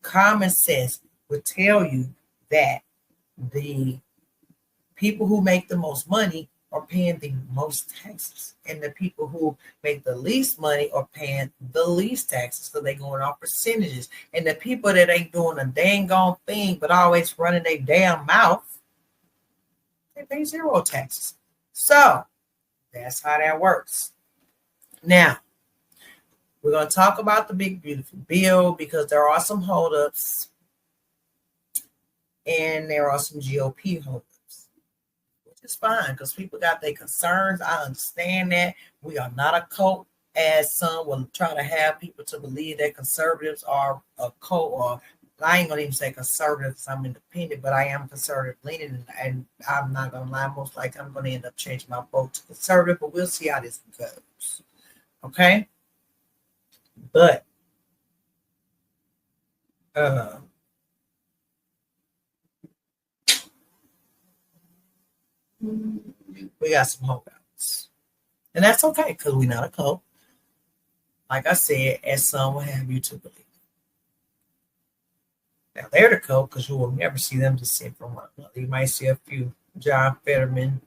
common sense would tell you that the people who make the most money are paying the most taxes, and the people who make the least money are paying the least taxes, so they're going off percentages. And the people that ain't doing a dang on thing but always running their damn mouth, they pay zero taxes. So that's how that works. Now, we're going to talk about the big, beautiful bill because there are some holdups and there are some GOP holdups, which is fine because people got their concerns. I understand that. We are not a cult, as some will try to have people to believe that conservatives are a cult, or I ain't going to even say conservative because I'm independent, but I am conservative leaning, and I'm not going to lie. Most likely I'm going to end up changing my vote to conservative, but we'll see how this goes. Okay? But we got some holdouts. And that's okay because we're not a cult. Like I said, as some will have you to believe. Now, they're the cult because you will never see them dissent from one another. You might see a few John Fetterman.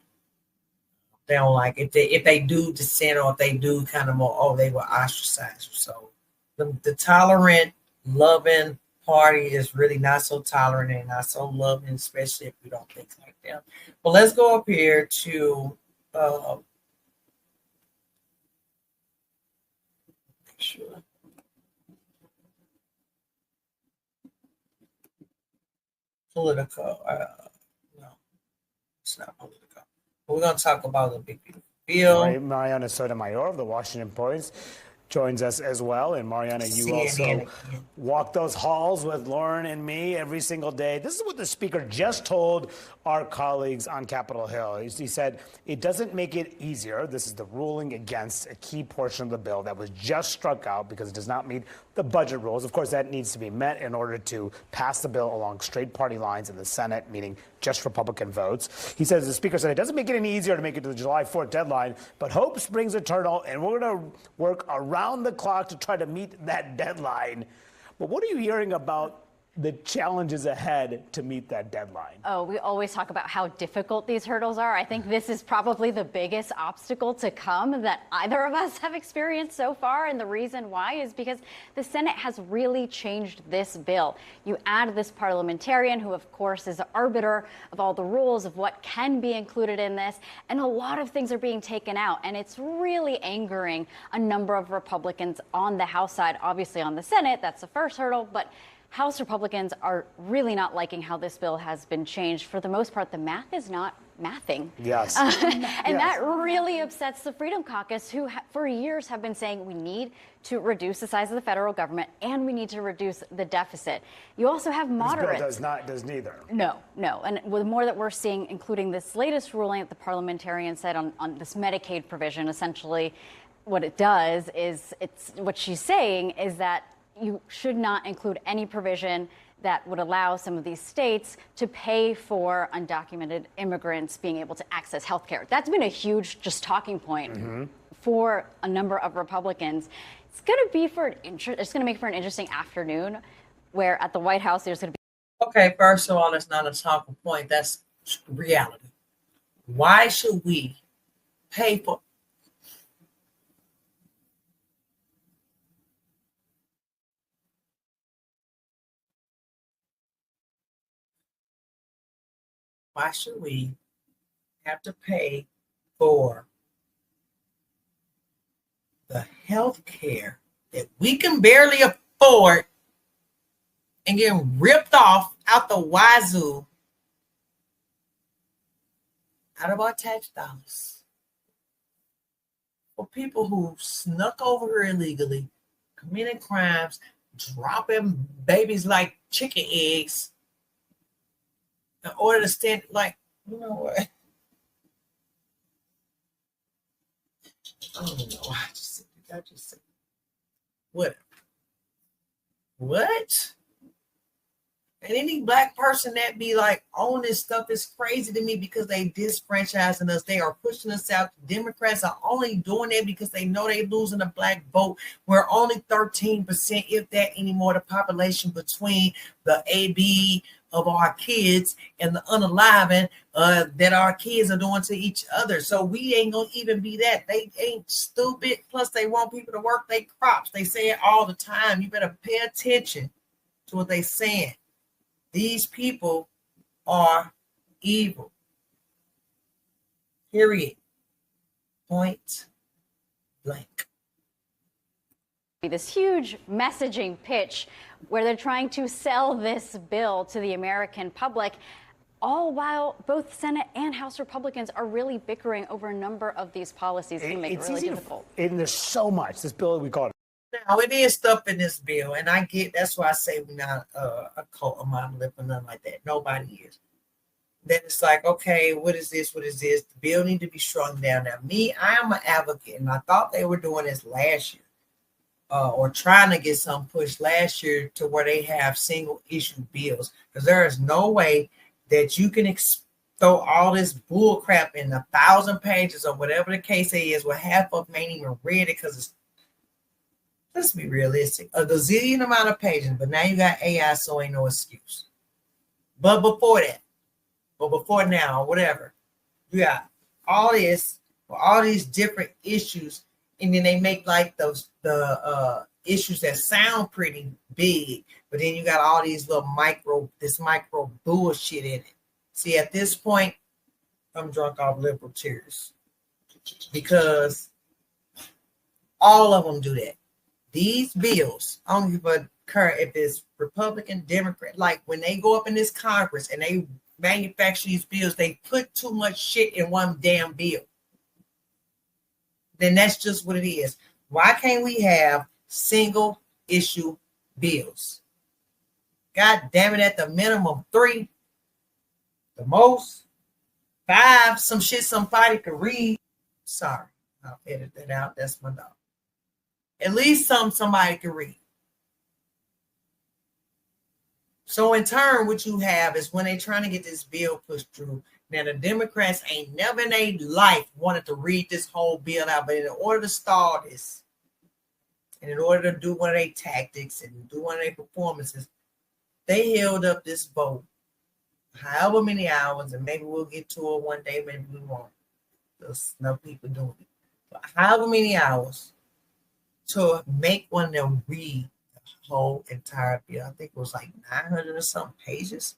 They don't like if they do dissent, or if they do kind of more, oh, they will ostracize you. So the tolerant, loving party is really not so tolerant and not so loving, especially if you don't think like them. But let's go up here to make sure. Political. No, it's not political. But we're going to talk about the big beautiful bill. Mariana Sotomayor of the Washington Post joins us as well. And Mariana, you also walk those halls with Lauren and me every single day. This is what the speaker just told our colleagues on Capitol Hill. He said, it doesn't make it easier. This is the ruling against a key portion of the bill that was just struck out because it does not meet the budget rules. Of course, that needs to be met in order to pass the bill along straight party lines in the Senate, meaning just Republican votes. He says, the speaker said, it doesn't make it any easier to make it to the July 4th deadline, but hope springs eternal, and we're going to work around the clock to try to meet that deadline. But what are you hearing about the challenges ahead to meet that deadline? Oh, we always talk about how difficult these hurdles are. I think this is probably the biggest obstacle to come that either of us have experienced so far. And the reason why is because the Senate has really changed this bill. You add this parliamentarian who, of course, is the arbiter of all the rules of what can be included in this. And a lot of things are being taken out. And it's really angering a number of Republicans on the House side. Obviously, on the Senate, that's the first hurdle. But House Republicans are really not liking how this bill has been changed. For the most part, the math is not mathing. Yes. And that really upsets the Freedom Caucus, who for years have been saying we need to reduce the size of the federal government and we need to reduce the deficit. You also have moderates. This bill does neither. No. And with more that we're seeing, including this latest ruling that the parliamentarian said on this Medicaid provision, essentially what it does is what she's saying is that you should not include any provision that would allow some of these states to pay for undocumented immigrants being able to access health care. That's been a huge talking point for a number of Republicans. It's going to make for an interesting afternoon where at the White House there's going to be. Okay, first of all, that's not a talking point. That's reality. Why should we pay for? Why should we have to pay for the health care that we can barely afford and get ripped off out the wazoo out of our tax dollars for people who snuck over here illegally, committing crimes, dropping babies like chicken eggs in order to stand, like, you know what? I don't know. I just said, what? And any black person that be like on this stuff is crazy to me because they disfranchising us. They are pushing us out. Democrats are only doing that because they know they're losing the black vote. We're only 13%, if that anymore, the population between the AB of our kids and the unaliving that our kids are doing to each other. So we ain't gonna even be that. They ain't stupid. Plus they want people to work their crops. They say it all the time. You better pay attention to what they saying. These people are evil. Period. Point blank. This huge messaging pitch where they're trying to sell this bill to the American public, all while both Senate and House Republicans are really bickering over a number of these policies to make it really difficult. And there's so much. This bill, we call it. Now, it is stuff in this bill, and I get that's why I say we're not a cult of monolith or nothing like that. Nobody is. Then it's like, okay, what is this? What is this? The bill need to be shrunk down. Now, I am an advocate, and I thought they were doing this last year, or trying to get some pushed last year to where they have single issue bills, because there is no way that you can throw all this bull crap in 1,000 pages or whatever the case is, where half of them ain't even read it because it's. Let's be realistic. A gazillion amount of pages, but now you got AI, so ain't no excuse. But before now, whatever, you got all this, all these different issues, and then they make like the issues that sound pretty big, but then you got all these little micro bullshit in it. See, at this point, I'm drunk off liberal tears because all of them do that. These bills, I don't give a care if it's Republican, Democrat, like when they go up in this Congress and they manufacture these bills, they put too much shit in one damn bill. Then that's just what it is. Why can't we have single issue bills? God damn it, at the minimum 3, the most 5, some shit somebody could read. Sorry, I'll edit that out. That's my dog. At least somebody could read. So in turn, what you have is when they're trying to get this bill pushed through, now the Democrats ain't never in their life wanted to read this whole bill out, but in order to stall this, and in order to do one of their tactics and do one of their performances, they held up this vote however many hours, and maybe we'll get to it one day, maybe we won't. There's no people doing it. But however many hours to make one of them read the whole entire bill. I think it was like 900 or something pages.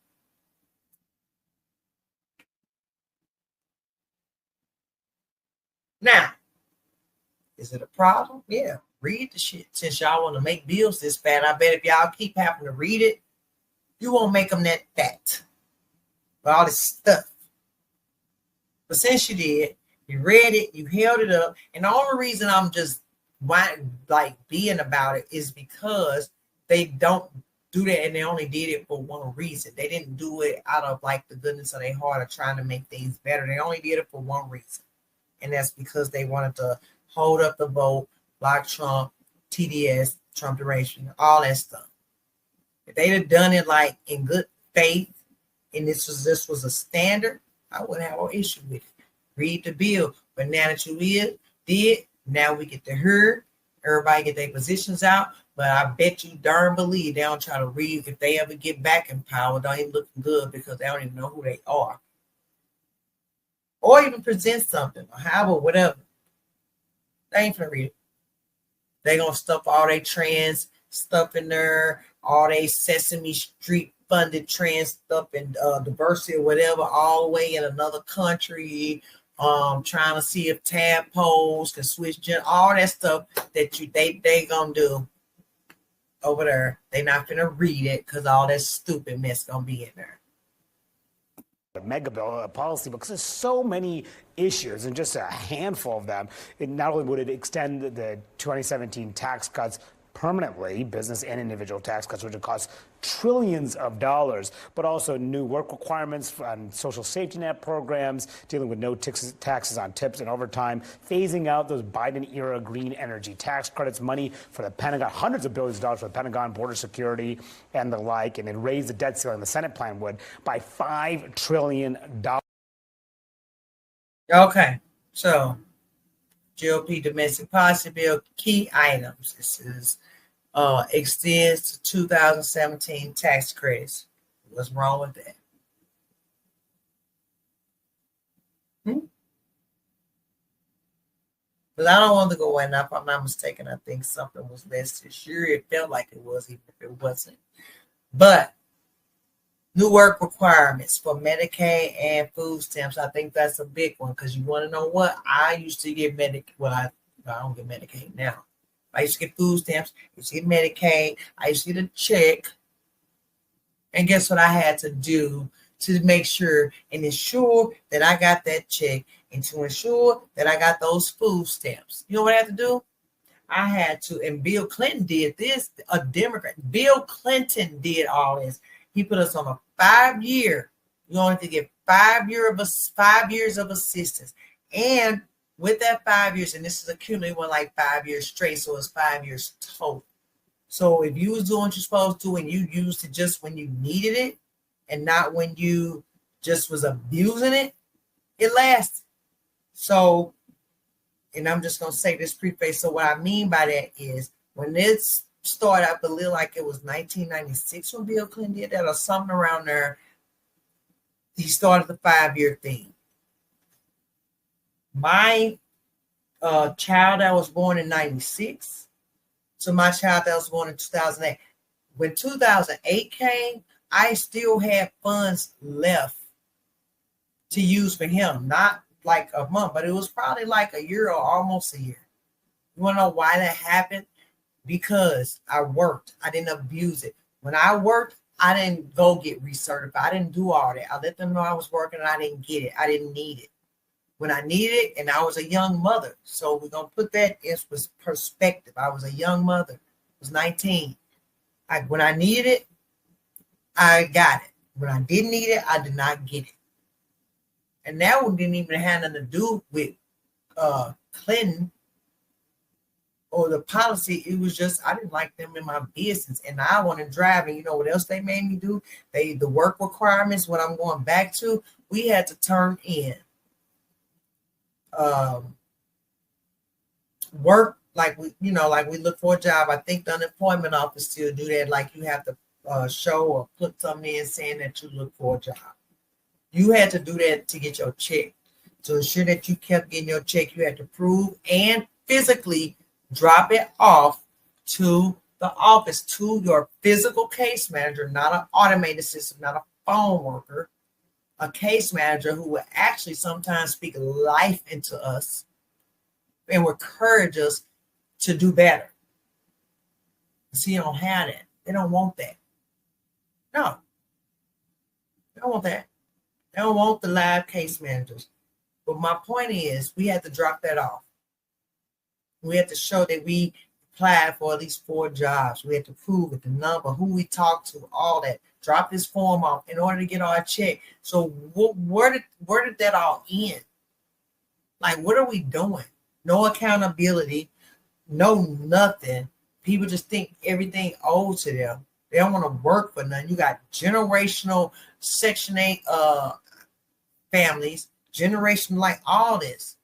Now, is it a problem? Yeah, read the shit. Since y'all want to make bills this bad, I bet if y'all keep having to read it, you won't make them that fat. But all this stuff. But since you did, you read it, you held it up, and the only reason I'm just being about it is because they don't do that, and they only did it for one reason. They didn't do it out of like the goodness of their heart of trying to make things better. They only did it for one reason, and that's because they wanted to hold up the vote, block Trump, TDS, Trump duration, all that stuff. If they'd have done it like in good faith, and this was a standard, I wouldn't have an issue with it. Read the bill. But now that you did, now we get to hear everybody get their positions out. But I bet you darn believe they don't try to read if they ever get back in power. Don't even look good because they don't even know who they are. Or even present something, or however, whatever. They ain't gonna read it. They gonna stuff all their trans stuff in there, all their Sesame Street funded trans stuff and diversity or whatever, all the way in another country, trying to see if tadpoles can switch gender, all that stuff that they gonna do over there. They not gonna read it because all that stupid mess gonna be in there. A mega bill, a policy bill, because there's so many issues and just a handful of them. It not only would it extend the 2017 tax cuts permanently, business and individual tax cuts, which would cost trillions of dollars, but also new work requirements on social safety net programs, dealing with no taxes on tips and overtime, phasing out those Biden-era green energy tax credits, money for the Pentagon, hundreds of billions of dollars for the Pentagon, border security, and the like, and then raise the debt ceiling, the Senate plan would, by $5 trillion. Okay, so GOP domestic policy bill key items. This is extends to 2017 tax credits. What's wrong with that? Because I don't want to go in. If I'm not mistaken, I think something was less this year. It felt like it was, even if it wasn't. But new work requirements for Medicaid and food stamps. I think that's a big one because you want to know what? I used to get Medicaid. Well, I don't get Medicaid now. I used to get food stamps. I used to get Medicaid. I used to get a check. And guess what I had to do to make sure and ensure that I got that check and to ensure that I got those food stamps? You know what I had to do? I had to, and Bill Clinton did this, a Democrat. Bill Clinton did all this. He put us on a 5-year. You only have to get 5 years of assistance. And with that 5 years, and this is a cumulative one, like 5 years straight, so it's 5 years total. So if you was doing what you're supposed to and you used it just when you needed it and not when you just was abusing it, it lasted. So, and I'm just going to say this preface. So what I mean by that is when this started, I believe like it was 1996 when Bill Clinton did that or something around there, he started the 5-year thing. My child that was born in 96 to my child that was born in 2008. When 2008 came, I still had funds left to use for him. Not like a month, but it was probably like a year or almost a year. You want to know why that happened? Because I worked. I didn't abuse it. When I worked, I didn't go get recertified. I didn't do all that. I let them know I was working and I didn't get it. I didn't need it. when I needed it, and I was a young mother. So we're going to put that in perspective. I was a young mother. I was 19. When I needed it, I got it. When I didn't need it, I did not get it. And that one didn't even have nothing to do with Clinton or the policy. It was just I didn't like them in my business, and I want to drive. And you know what else they made me do? The work requirements. What I'm going back to, we had to turn in work like we look for a job. I think the unemployment office still do that. Like you have to show or put something in saying that you look for a job. You had to do that to get your check. To ensure that you kept getting your check, you had to prove and physically drop it off to the office, to your physical case manager, not an automated system, not a phone worker, a case manager who will actually sometimes speak life into us and will encourage us to do better. See, you don't have that. They don't want that. No. They don't want that. They don't want the live case managers. But my point is, we had to drop that off. We had to show that we applied for at least 4 jobs. We had to prove it, the number, who we talked to, all that. Drop this form off in order to get our check. So where did that all end? Like, what are we doing? No accountability, no nothing. People just think everything owed to them. They don't want to work for nothing. You got generational Section 8 families, generation like all this.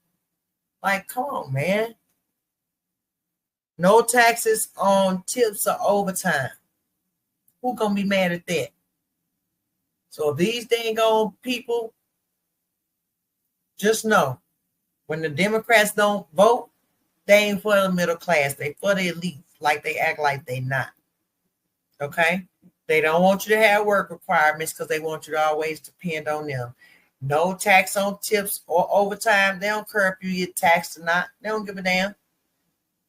Like, come on, man. No taxes on tips or overtime. Who gonna be mad at that? So if these dang old people, just know, when the Democrats don't vote, they ain't for the middle class. They for the elite, like they act like they not. Okay? They don't want you to have work requirements because they want you to always depend on them. No tax on tips or overtime. They don't care if you get taxed or not. They don't give a damn.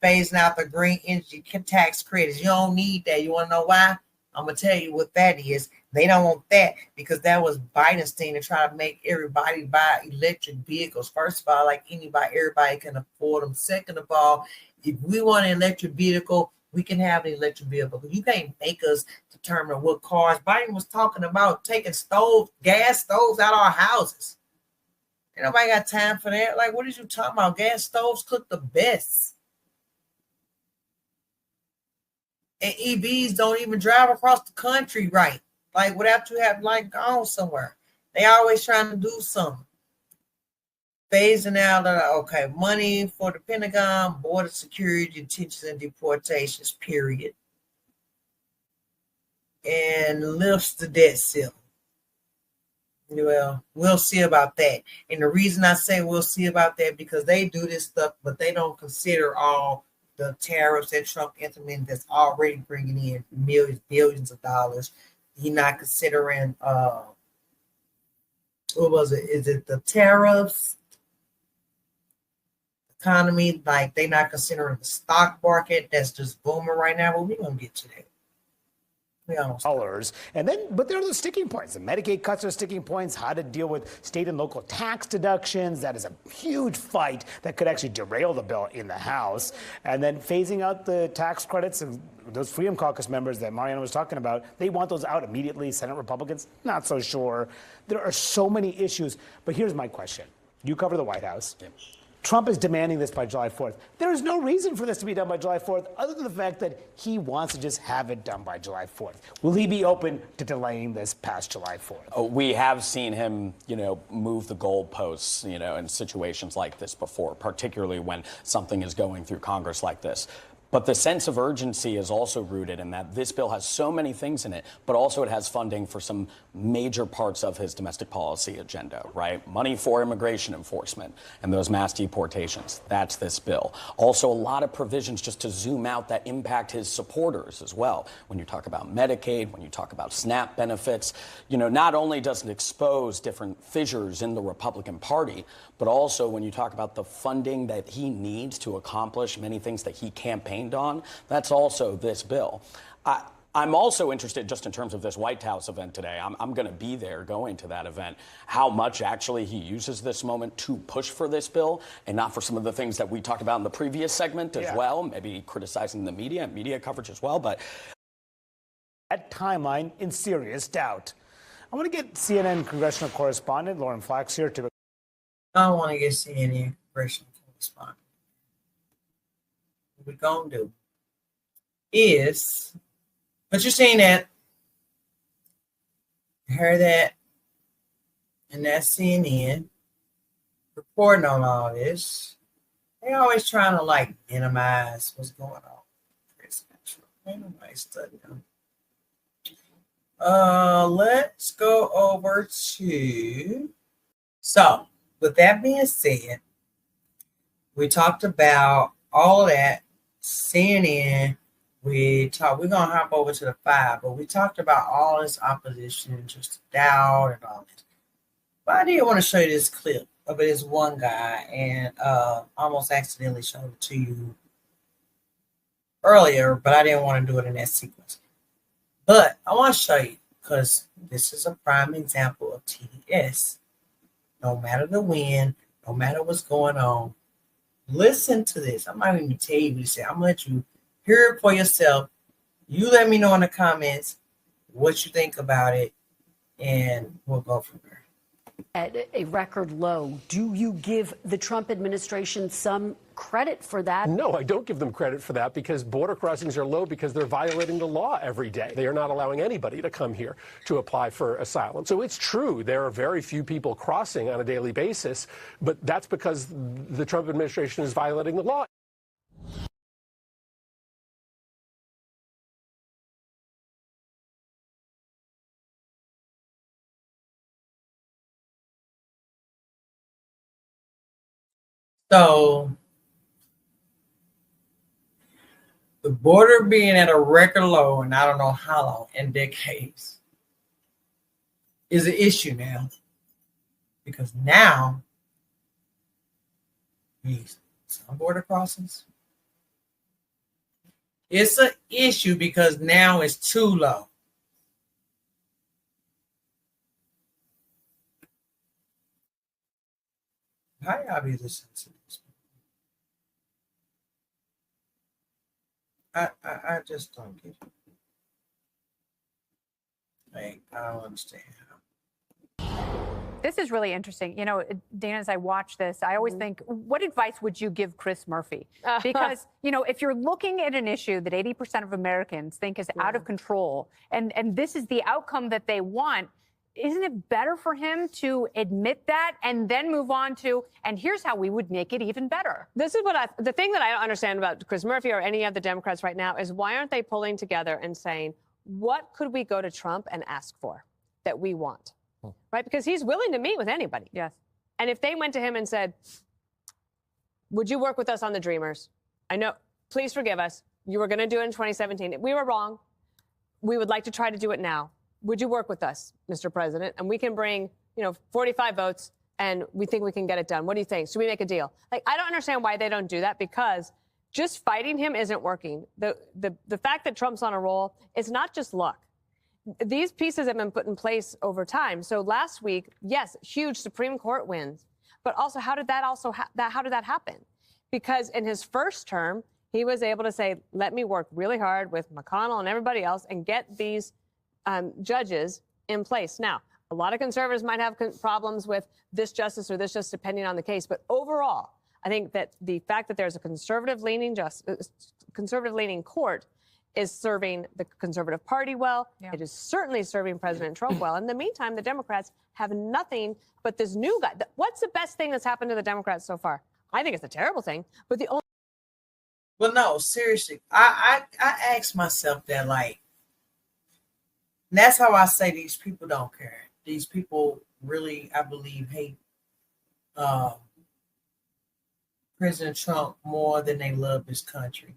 Phasing out the green energy tax credits. You don't need that. You want to know why? I'm going to tell you what that is. They don't want that because that was Biden's thing to try to make everybody buy electric vehicles. First of all, like everybody can afford them. Second of all, if we want an electric vehicle, we can have an electric vehicle. You can't make us determine what cars. Biden was talking about taking gas stoves out of our houses. Ain't nobody got time for that. Like, what are you talking about? Gas stoves cook the best. And EVs don't even drive across the country right. Like, without you have gone somewhere. They always trying to do something. Phasing out money for the Pentagon, border security, detentions and deportations, period. And lifts the debt ceiling. Well, we'll see about that. And the reason I say we'll see about that, because they do this stuff, but they don't consider all the tariffs that Trump implemented that's already bringing in millions, billions of dollars. He's not considering, what was it? Is it the tariffs? Economy, like they're not considering the stock market that's just booming right now, but we're going to get to that. And then, but there are the sticking points. The Medicaid cuts are sticking points. How to deal with state and local tax deductions. That is a huge fight that could actually derail the bill in the House. And then phasing out the tax credits of those Freedom Caucus members that Mariana was talking about. They want those out immediately. Senate Republicans, not so sure. There are so many issues. But here's my question. You cover the White House. Yeah. Trump is demanding this by July 4th. There is no reason for this to be done by July 4th other than the fact that he wants to just have it done by July 4th. Will he be open to delaying this past July 4th? We have seen him, move the goalposts, in situations like this before, particularly when something is going through Congress like this. But the sense of urgency is also rooted in that this bill has so many things in it, but also it has funding for some major parts of his domestic policy agenda, right? Money for immigration enforcement and those mass deportations. That's this bill. Also, a lot of provisions, just to zoom out, that impact his supporters as well. When you talk about Medicaid, when you talk about SNAP benefits, not only does it expose different fissures in the Republican Party, but also when you talk about the funding that he needs to accomplish many things that he campaigned on, that's also this bill. I'm also interested, just in terms of this White House event today, I'm going to be there going to that event, how much actually he uses this moment to push for this bill and not for some of the things that we talked about in the previous segment as well, maybe criticizing the media and media coverage as well. But that timeline in serious doubt. I want to get CNN congressional correspondent Lauren Flax here to. I don't want to get CNN congressional correspondent. What we're going to do is, but you're seeing that, you heard that, and that's CNN reporting on all this. They're always trying to like minimize what's going on. Ain't nobody studying them. Let's go over to. So, with that being said, we talked about all of that. CNN. We're gonna hop over to the 5, but we talked about all this opposition, just doubt and all this. But I did want to show you this clip of this one guy, and almost accidentally showed it to you earlier, but I didn't want to do it in that sequence. But I want to show you, because this is a prime example of TDS. No matter the wind, no matter what's going on, listen to this. I'm not even going to tell you what he said. I'm going to let you hear it for yourself. You let me know in the comments what you think about it, and we'll go from there. At a record low, do you give the Trump administration some credit for that? No, I don't give them credit for that, because border crossings are low because they're violating the law every day. They are not allowing anybody to come here to apply for asylum. So it's true, there are very few people crossing on a daily basis, but that's because the Trump administration is violating the law. So, the border being at a record low, and I don't know how long, in decades, is an issue now. Because now, some border crossings, it's an issue because now it's too low. How y'all be listening to this? I just don't get it. Like, I don't understand how. This is really interesting. You know, Dana, as I watch this, I always think, what advice would you give Chris Murphy? Because, you know, if you're looking at an issue that 80% of Americans think is out of control, and this is the outcome that they want, isn't it better for him to admit that and then move on to, and here's how we would make it even better? This is the thing that I don't understand about Chris Murphy or any of the Democrats right now is, why aren't they pulling together and saying, what could we go to Trump and ask for that we want? Right? Because he's willing to meet with anybody. Yes. And if they went to him and said, would you work with us on the Dreamers? I know, please forgive us. You were going to do it in 2017. We were wrong. We would like to try to do it now. Would you work with us, Mr. President? And we can bring, 45 votes, and we think we can get it done. What do you think? Should we make a deal? Like, I don't understand why they don't do that, because just fighting him isn't working. The fact that Trump's on a roll is not just luck. These pieces have been put in place over time. So last week, yes, huge Supreme Court wins, but also how did that happen? Because in his first term, he was able to say, let me work really hard with McConnell and everybody else and get these judges in place. Now, a lot of conservatives might have problems with this justice or this justice, depending on the case. But overall, I think that the fact that there's a conservative-leaning court is serving the conservative party well. Yeah. It is certainly serving President Trump well. In the meantime, the Democrats have nothing but this new guy. What's the best thing that's happened to the Democrats so far? I think it's a terrible thing, but the only... Well, no, seriously. I ask myself that, like, that's how I say these people don't care. These people really, I believe, hate President Trump more than they love this country,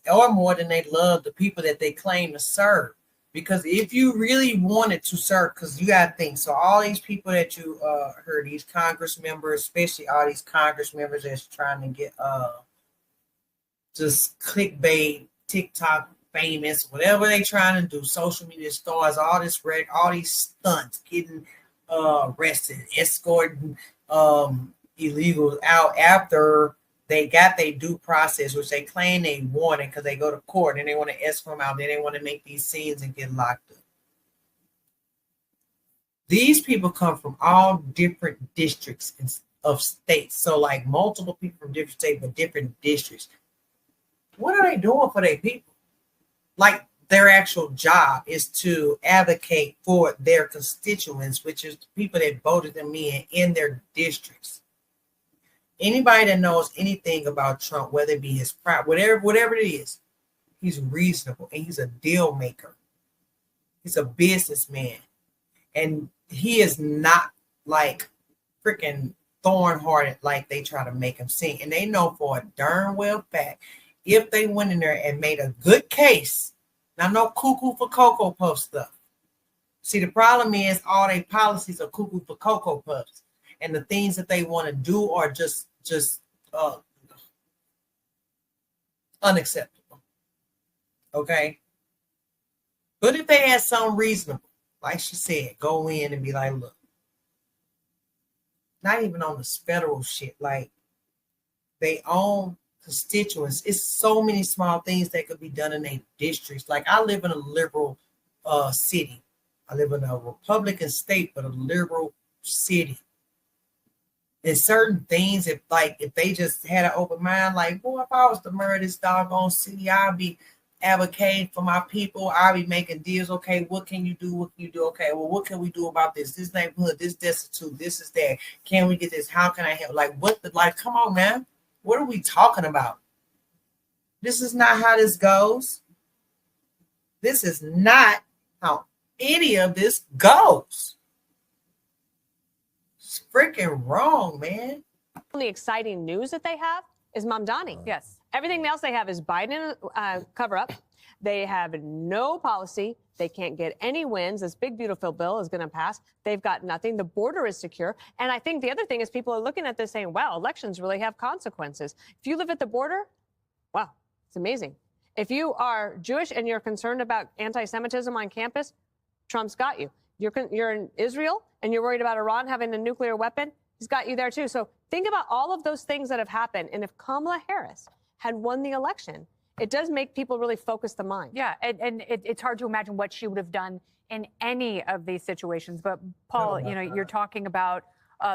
or more than they love the people that they claim to serve. Because if you really wanted to serve, because you got to think, so all these people that you heard, these Congress members, especially all these Congress members that's trying to get just clickbait, TikTok famous, whatever they trying to do, social media stars, all this wreck, all these stunts, getting arrested, escorting illegals out after they got their due process, which they claim they wanted because they go to court and they want to escort them out. Then they want to make these scenes and get locked up. These people come from all different districts of states. So like multiple people from different states, but different districts. What are they doing for their people? Like their actual job is to advocate for their constituents, which is the people that voted them in their districts. Anybody that knows anything about Trump, whether it be his pride, whatever it is, he's reasonable and he's a deal maker. He's a businessman. And he is not like freaking thorn-hearted like they try to make him seem. And they know for a darn well fact, if they went in there and made a good case, now no cuckoo for Cocoa Puff stuff. See, the problem is all their policies are cuckoo for Cocoa Puffs. And the things that they want to do are just unacceptable. Okay? But if they had something reasonable, like she said, go in and be like, look, not even on this federal shit, like they own constituents. It's so many small things that could be done in their districts. Like I live in a liberal city. I live in a Republican state, but a liberal city. And certain things, if they just had an open mind, like, boy, if I was to murder this doggone city, I'd be advocating for my people. I'll be making deals. Okay, what can you do? What can you do? Okay, well, what can we do about this? This neighborhood, this destitute, this is that. Can we get this? How can I help? Like, come on, man. What are we talking about? This is not how this goes. This is not how any of this goes. It's freaking wrong, man. The only exciting news that they have is Mamdani. Yes. Everything else they have is Biden cover up. They have no policy. They can't get any wins. This big, beautiful bill is going to pass. They've got nothing. The border is secure. And I think the other thing is people are looking at this saying, wow, elections really have consequences. If you live at the border, wow, it's amazing. If you are Jewish and you're concerned about anti-Semitism on campus, Trump's got you. You're in Israel and you're worried about Iran having a nuclear weapon, he's got you there too. So think about all of those things that have happened. And if Kamala Harris had won the election, it does make people really focus the mind. Yeah, and it's hard to imagine what she would have done in any of these situations. But Paul, you're talking about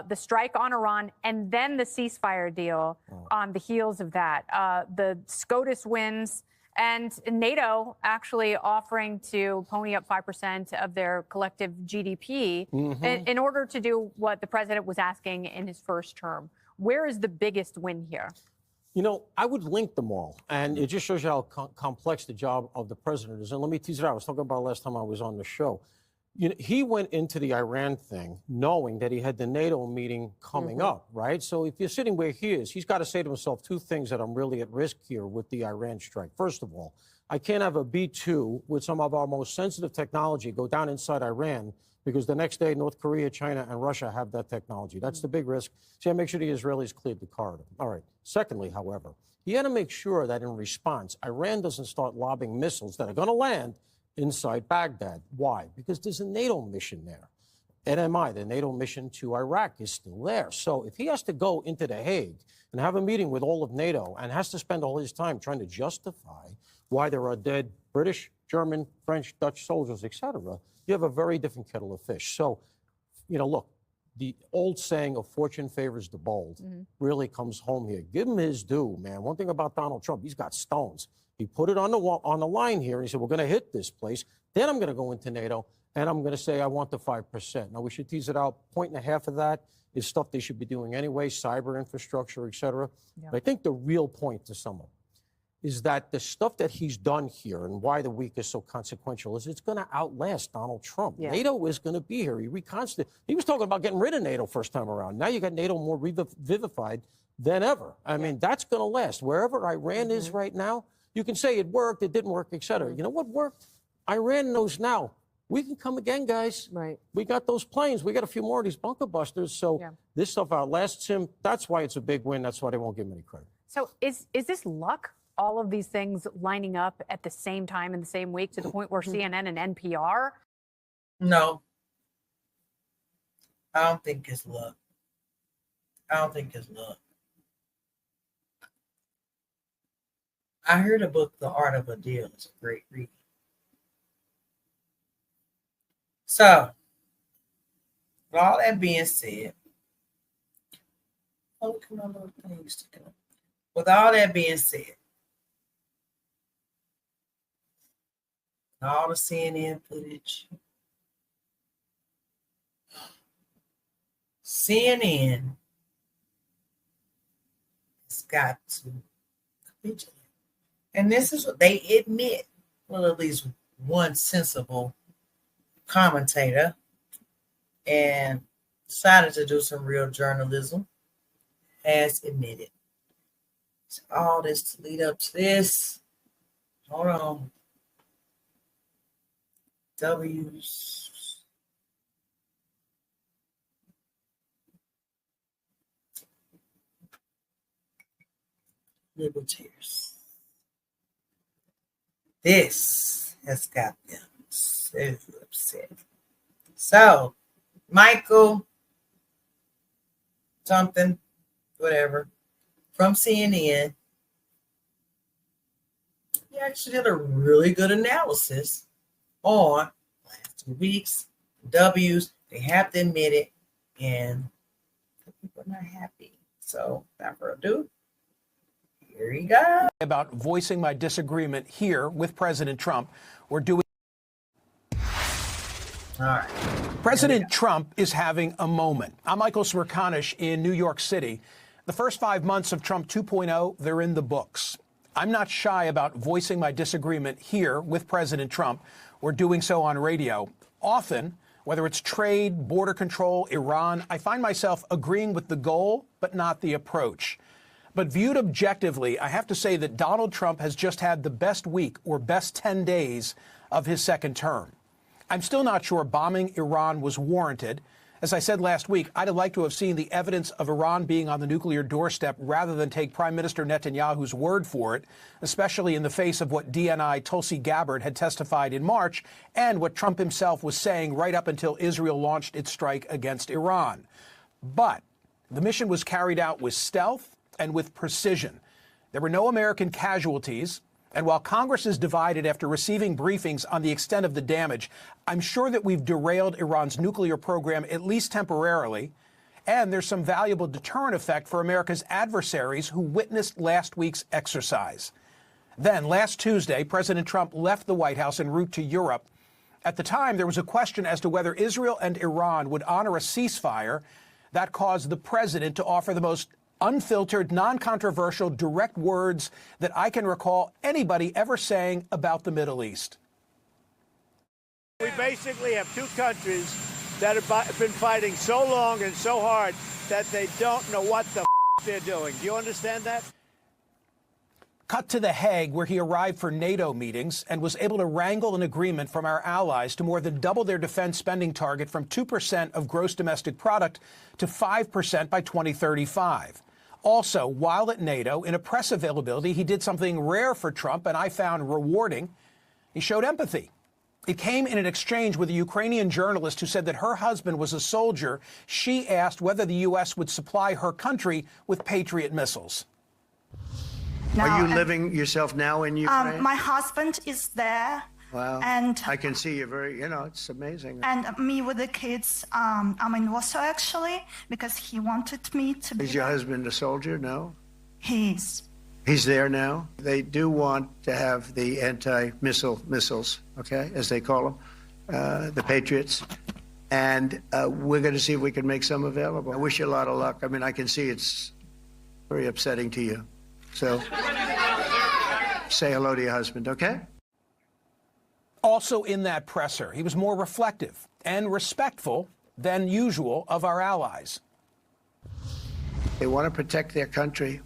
the strike on Iran and then the ceasefire deal on the heels of that. The SCOTUS wins and NATO actually offering to pony up 5% of their collective GDP in order to do what the president was asking in his first term. Where is the biggest win here? You know, I would link them all, and it just shows you how complex the job of the president is. And let me tease it out. I was talking about last time I was on the show. You know, he went into the Iran thing knowing that he had the NATO meeting coming up, right? So if you're sitting where he is, he's got to say to himself two things that I'm really at risk here with the Iran strike. First of all, I can't have a B-2 with some of our most sensitive technology go down inside Iran because the next day North Korea, China, and Russia have that technology. That's the big risk. So I make sure the Israelis cleared the corridor. All right. Secondly, however, he had to make sure that in response, Iran doesn't start lobbing missiles that are going to land inside Baghdad. Why? Because there's a NATO mission there. NMI, the NATO mission to Iraq, is still there. So if he has to go into The Hague and have a meeting with all of NATO and has to spend all his time trying to justify why there are dead British, German, French, Dutch soldiers, etc., you have a very different kettle of fish. So, look, the old saying of fortune favors the bold really comes home here. Give him his due, man. One thing about Donald Trump, he's got stones. He put it on the line here, and he said, we're going to hit this place. Then I'm going to go into NATO, and I'm going to say I want the 5%. Now, we should tease it out. 1.5 of that is stuff they should be doing anyway, cyber infrastructure, et cetera. Yeah. But I think the real point to sum up is that the stuff that he's done here and why the week is so consequential is it's going to outlast Donald Trump. Yeah. NATO is going to be here. He was talking about getting rid of NATO first time around. Now you got NATO more vivified than ever. I mean, that's going to last. Wherever Iran is right now, you can say it worked, it didn't work, et cetera. You know what worked? Iran knows now. We can come again, guys. Right. We got those planes. We got a few more of these bunker busters. So this stuff outlasts him. That's why it's a big win. That's why they won't give him any credit. So is this luck? all of these things lining up at the same time in the same week to the point where CNN and NPR? No, I don't think it's luck. I don't think it's luck. I heard the book, The Art of a Deal. It's a great read. So, with all that being said, look at my little things sticking up. With all that being said, all the CNN footage, CNN has got to capitulate. And this is what they admit. Well, at least one sensible commentator and decided to do some real journalism has admitted. So all this to lead up to this. Hold on. W's. Libertarians. This has got them so upset. So, Michael, something, whatever, from CNN, he actually did a really good analysis on last 2 weeks, W's. They have to admit it, and people are not happy. So, without further ado, here you go. About voicing my disagreement here with President Trump. We're doing. All right. President Trump is having a moment. I'm Michael Smerconish in New York City. The first 5 months of Trump 2.0, they're in the books. I'm not shy about voicing my disagreement here with President Trump. We're doing so on radio. Often, whether it's trade, border control, Iran, I find myself agreeing with the goal, but not the approach. But viewed objectively, I have to say that Donald Trump has just had the best week or best 10 days of his second term. I'm still not sure bombing Iran was warranted. As I said last week, I'd have liked to have seen the evidence of Iran being on the nuclear doorstep rather than take Prime Minister Netanyahu's word for it, especially in the face of what DNI Tulsi Gabbard had testified in March and what Trump himself was saying right up until Israel launched its strike against Iran. But the mission was carried out with stealth and with precision. There were no American casualties. And while Congress is divided after receiving briefings on the extent of the damage, I'm sure that we've derailed Iran's nuclear program, at least temporarily. And there's some valuable deterrent effect for America's adversaries who witnessed last week's exercise. Then, last Tuesday, President Trump left the White House en route to Europe. At the time, there was a question as to whether Israel and Iran would honor a ceasefire. That caused the president to offer the most unfiltered, non-controversial, direct words that I can recall anybody ever saying about the Middle East. We basically have two countries that have been fighting so long and so hard that they don't know what the they're doing. Do you understand that? Cut to The Hague, where he arrived for NATO meetings and was able to wrangle an agreement from our allies to more than double their defense spending target from 2% of gross domestic product to 5% by 2035. Also, while at NATO, in a press availability, he did something rare for Trump and I found rewarding. He showed empathy. It came in an exchange with a Ukrainian journalist who said that her husband was a soldier. She asked whether the U.S. would supply her country with Patriot missiles. Are you living yourself now in Ukraine? My husband is there. Wow. And I can see you're very, it's amazing. And me with the kids, I'm in Warsaw actually, because he wanted me to be. Is your husband a soldier? No? He is. He's there now. They do want to have the missiles, okay, as they call them, the Patriots. And we're going to see if we can make some available. I wish you a lot of luck. I mean, I can see it's very upsetting to you. So say hello to your husband, okay? Also in that presser, he was more reflective and respectful than usual of our allies. They want to protect their country,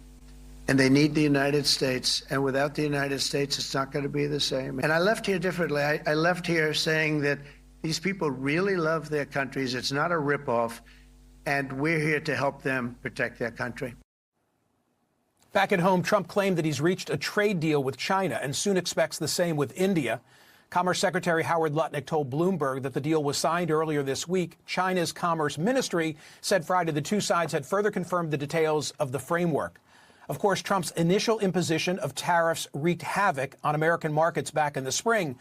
and they need the United States. And without the United States, it's not going to be the same. And I left here differently. I left here saying that these people really love their countries. It's not a ripoff, and we're here to help them protect their country. Back at home, Trump claimed that he's reached a trade deal with China and soon expects the same with India. Commerce Secretary Howard Lutnick told Bloomberg that the deal was signed earlier this week. China's Commerce Ministry said Friday the two sides had further confirmed the details of the framework. Of course, Trump's initial imposition of tariffs wreaked havoc on American markets back in the spring.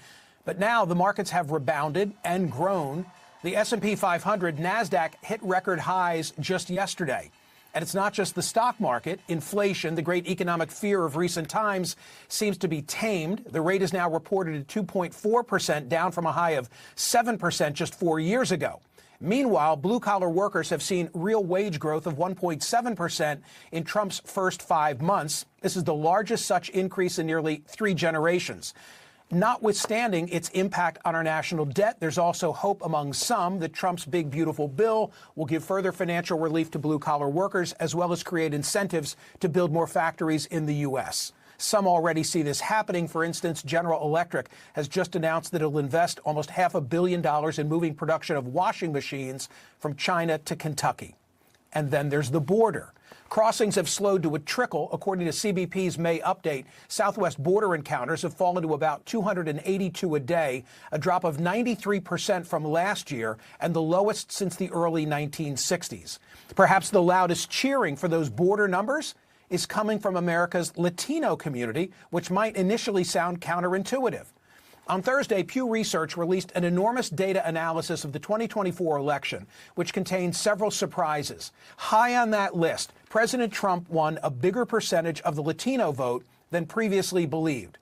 But now the markets have rebounded and grown. The S&P 500, NASDAQ hit record highs just yesterday. And it's not just the stock market. Inflation, the great economic fear of recent times, seems to be tamed. The rate is now reported at 2.4%, down from a high of 7% just 4 years ago. Meanwhile, blue-collar workers have seen real wage growth of 1.7% in Trump's first 5 months. This is the largest such increase in nearly 3 generations. Notwithstanding its impact on our national debt, there's also hope among some that Trump's big, beautiful bill will give further financial relief to blue-collar workers, as well as create incentives to build more factories in the U.S. Some already see this happening. For instance, General Electric has just announced that it'll invest almost $500 million in moving production of washing machines from China to Kentucky. And then there's the border. Crossings have slowed to a trickle. According to CBP's May update, Southwest border encounters have fallen to about 282 a day, a drop of 93% from last year and the lowest since the early 1960s. Perhaps the loudest cheering for those border numbers is coming from America's Latino community, which might initially sound counterintuitive. On Thursday, Pew Research released an enormous data analysis of the 2024 election, which contained several surprises. High on that list, President Trump won a bigger percentage of the Latino vote than previously believed.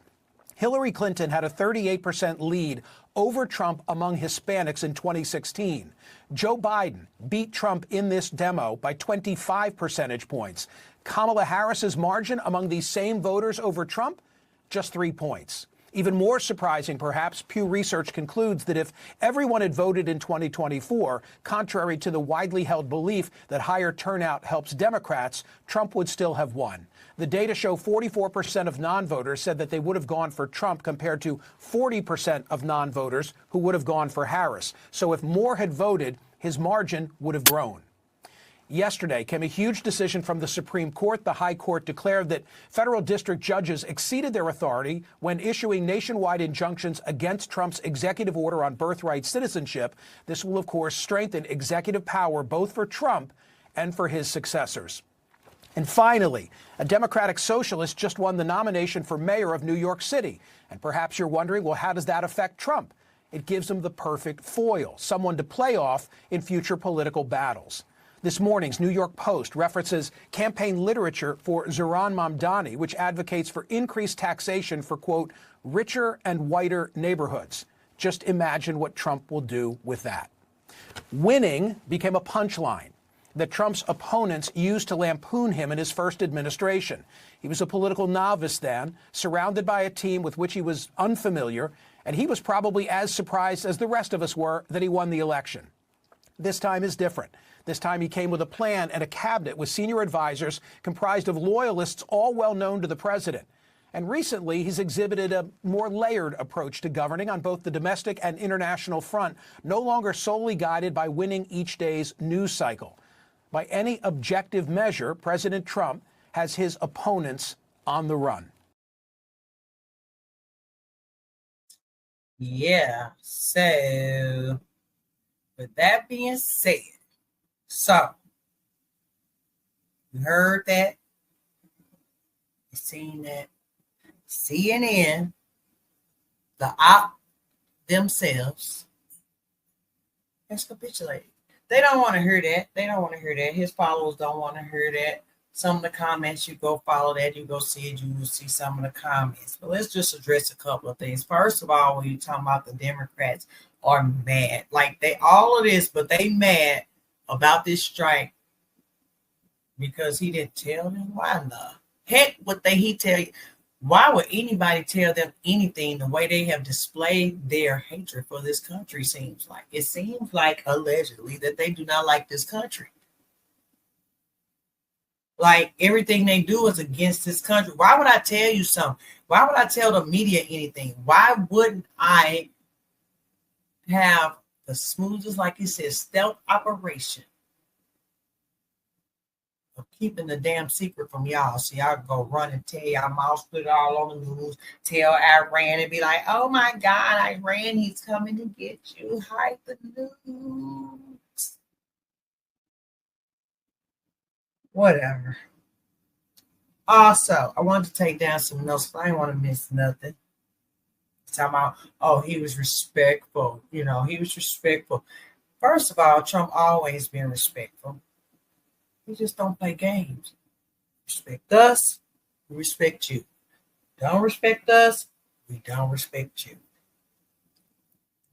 Hillary Clinton had a 38% lead over Trump among Hispanics in 2016. Joe Biden beat Trump in this demo by 25 percentage points. Kamala Harris's margin among these same voters over Trump, just 3 points. Even more surprising, perhaps, Pew Research concludes that if everyone had voted in 2024, contrary to the widely held belief that higher turnout helps Democrats, Trump would still have won. The data show 44% of non-voters said that they would have gone for Trump compared to 40% of non-voters who would have gone for Harris. So if more had voted, his margin would have grown. Yesterday came a huge decision from the Supreme Court. The High Court declared that federal district judges exceeded their authority when issuing nationwide injunctions against Trump's executive order on birthright citizenship. This will, of course, strengthen executive power both for Trump and for his successors. And finally, a Democratic socialist just won the nomination for mayor of New York City. And perhaps you're wondering, well, how does that affect Trump? It gives him the perfect foil, someone to play off in future political battles. This morning's New York Post references campaign literature for Zohran Mamdani, which advocates for increased taxation for, quote, richer and whiter neighborhoods. Just imagine what Trump will do with that. Winning became a punchline that Trump's opponents used to lampoon him in his first administration. He was a political novice then, surrounded by a team with which he was unfamiliar, and he was probably as surprised as the rest of us were that he won the election. This time is different. This time he came with a plan and a cabinet with senior advisors comprised of loyalists all well known to the president. And recently he's exhibited a more layered approach to governing on both the domestic and international front, no longer solely guided by winning each day's news cycle. By any objective measure, President Trump has his opponents on the run. Yeah, so with that being said, so you heard that, you seen that, CNN, the op themselves, has capitulated. They don't want to hear that. They don't want to hear that. His followers don't want to hear that. Some of the comments, you go follow that, you go see it, you will see some of the comments. But let's just address a couple of things. First of all, when you're talking about the Democrats are mad. Like they all of this, but they mad about this strike because he didn't tell them. Why in the heck would he tell you? Why would anybody tell them anything the way they have displayed their hatred for this country? Seems like it seems like allegedly that they do not like this country. Like everything they do is against this country. Why would I tell you something? Why would I tell the media anything? Why wouldn't I have the smoothest, like you said, stealth operation of keeping the damn secret from y'all. So y'all can go run and tell y'all mouth split all on the news, tell Iran and be like, oh my God, Iran, he's coming to get you. Hide the news. Whatever. Also, I wanted to take down some notes, but I didn't want to miss nothing. Talking about, oh, he was respectful. You know, he was respectful. First of all, Trump always been respectful. He just don't play games. Respect us, we respect you. Don't respect us, we don't respect you.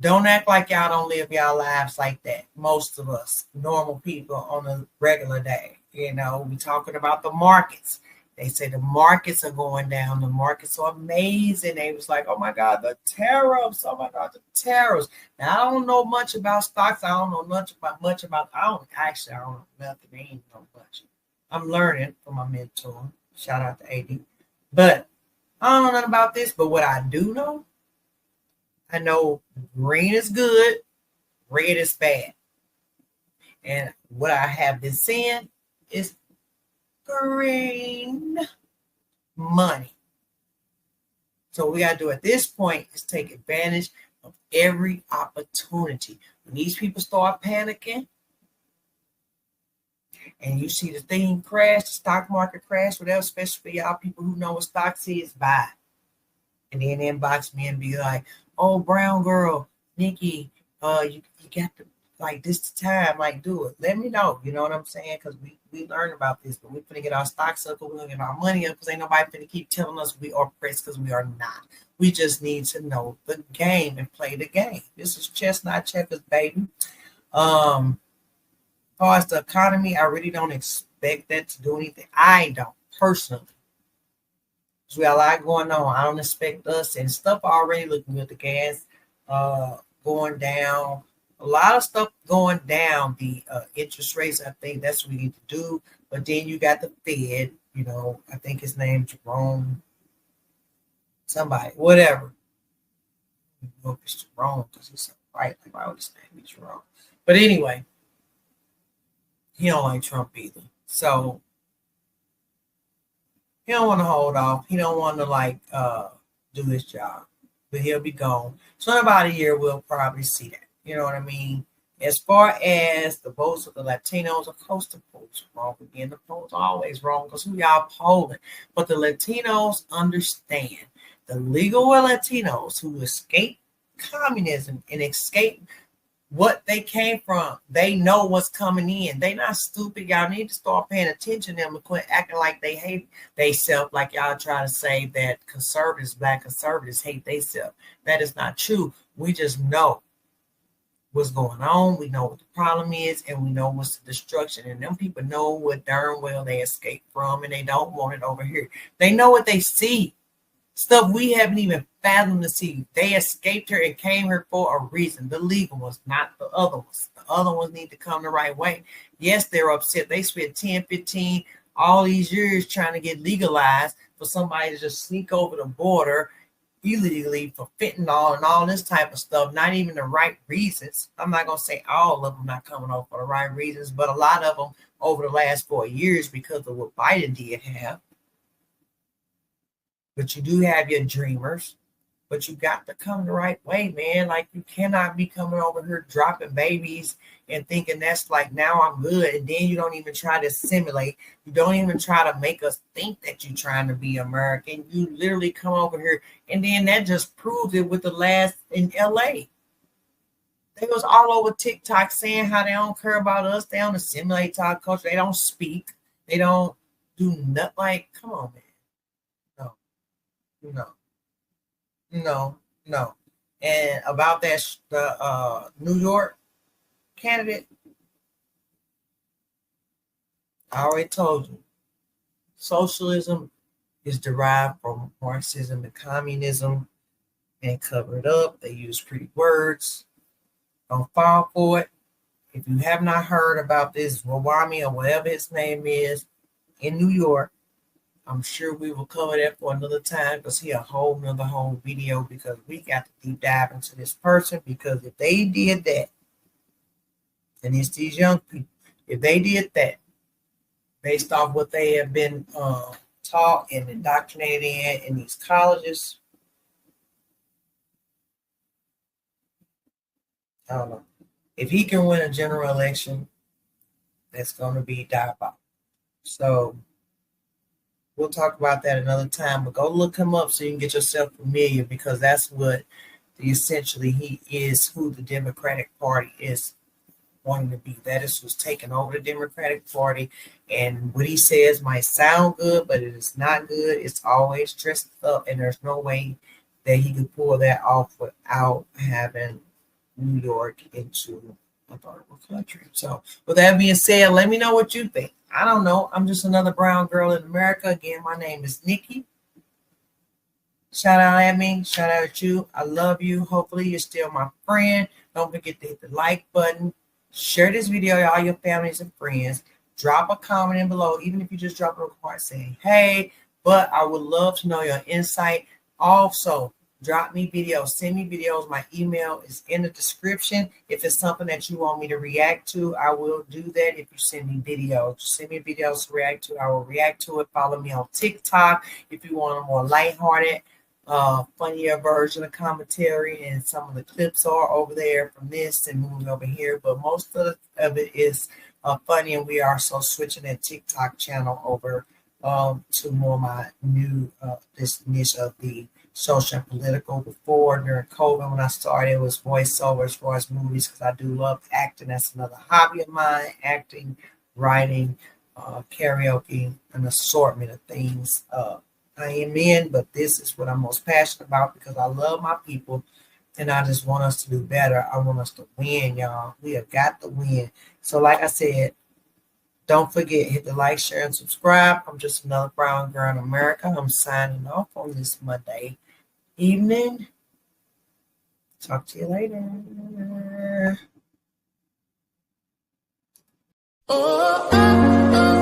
Don't act like y'all don't live y'all lives like that. Most of us, normal people on a regular day. You know, we talking about the markets. They say the markets are going down. The markets are amazing. They was like, oh my God, the tariffs. Oh my God, the tariffs. Now, I don't know much about stocks. I don't know much about, I don't know nothing. They ain't know much. I'm learning from my mentor. Shout out to AD. But I don't know nothing about this. But what I do know, I know green is good, red is bad. And what I have been seeing is green money. So what we got to do at this point is take advantage of every opportunity. When these people start panicking and you see the thing crash, the stock market crash, whatever, especially for y'all people who know what stocks is, buy. And then inbox me and be like, oh, brown girl, Nikki, you got to, like, this time, like, do it. Let me know. You know what I'm saying? Because we learned about this, but we're going to get our stocks up, we're going to get our money up, because ain't nobody going to keep telling us we are pressed, because we are not. We just need to know the game and play the game. This is chess, not checkers, baby. As far as the economy, I really don't expect that to do anything. I don't, personally. So we got a lot going on. I don't expect us, and stuff already looking good. The gas going down. A lot of stuff going down. The interest rates, I think that's what we need to do. But then you got the Fed, you know, I think his name Jerome, somebody, whatever. I don't know if it's Jerome because he's so right. Like, why would his name be Jerome? But anyway, he don't like Trump either. So he don't want to hold off. He don't want to like do his job. But he'll be gone. So in about a year, we'll probably see that. You know what I mean? As far as the votes of the Latinos, of course the polls are wrong again. The polls are always wrong because who y'all polling? But the Latinos understand. The legal Latinos who escape communism and escape what they came from, they know what's coming in. They not stupid. Y'all need to start paying attention to them and quit acting like they hate theyself, like y'all try to say that conservatives, black conservatives hate theyself. That is not true. We just know what's going on. We know what the problem is, and we know what's the destruction. And them people know what darn well they escaped from, and they don't want it over here. They know what they see. Stuff we haven't even fathomed to see. They escaped here and came here for a reason. The legal ones, not the other ones. The other ones need to come the right way. Yes, they're upset. They spent 10, 15, all these years trying to get legalized for somebody to just sneak over the border illegally for fentanyl and all this type of stuff. Not even the right reasons. I'm not going to say all of them not coming over for the right reasons, but a lot of them over the last 4 years because of what Biden did have. But you do have your dreamers, but you got to come the right way, man. Like, you cannot be coming over here dropping babies and thinking that's like, now I'm good. And then you don't even try to assimilate. You don't even try to make us think that you're trying to be American. You literally come over here. And then that just proves it with the last in LA. They was all over TikTok saying how they don't care about us. They don't assimilate to our culture. They don't speak. They don't do nothing. Like, come on, man. No. And about that, the New York candidate, I already told you, socialism is derived from Marxism and communism and cover it up. They use pretty words. Don't fall for it. If you have not heard about this Rawami or whatever his name is in New York, I'm sure we will cover that for another time because he a whole video because we got to deep dive into this person because if they did that, and it's these young people, if they did that, based off what they have been taught and indoctrinated in these colleges. I don't know. If he can win a general election, that's going to be diabolical. So we'll talk about that another time, but go look him up so you can get yourself familiar, because that's what essentially he is, who the Democratic Party is wanting to be. That is who's taking over the Democratic Party. And what he says might sound good, but it is not good. It's always dressed up, and there's no way that he could pull that off without having New York into a third world country. So with that being said, let me know what you think. I don't know. I'm just another brown girl in America. Again, my name is Nikki. Shout out at me. Shout out at you. I love you. Hopefully you're still my friend. Don't forget to hit the like button. Share this video with all your families and friends. Drop a comment in below, even if you just drop a report saying, hey, but I would love to know your insight. Also, drop me videos. Send me videos. My email is in the description. If it's something that you want me to react to, I will do that. If you send me videos, send me videos to react to, I will react to it. Follow me on TikTok if you want a more lighthearted, funnier version of commentary, and some of the clips are over there from this and moving over here, but most of it is funny, and we are so switching that TikTok channel over to more my new this niche of the social and political. Before, during COVID, when I started, it was voiceover as far as movies, because I do love acting. That's another hobby of mine: acting, writing, karaoke, an assortment of things. I am in, but this is what I'm most passionate about, because I love my people and I just want us to do better. I want us to win, y'all. We have got to win. So like I said, don't forget, hit the like, share, and subscribe. I'm just another brown girl in America. I'm signing off on this Monday evening. Talk to you later. Oh, oh, oh.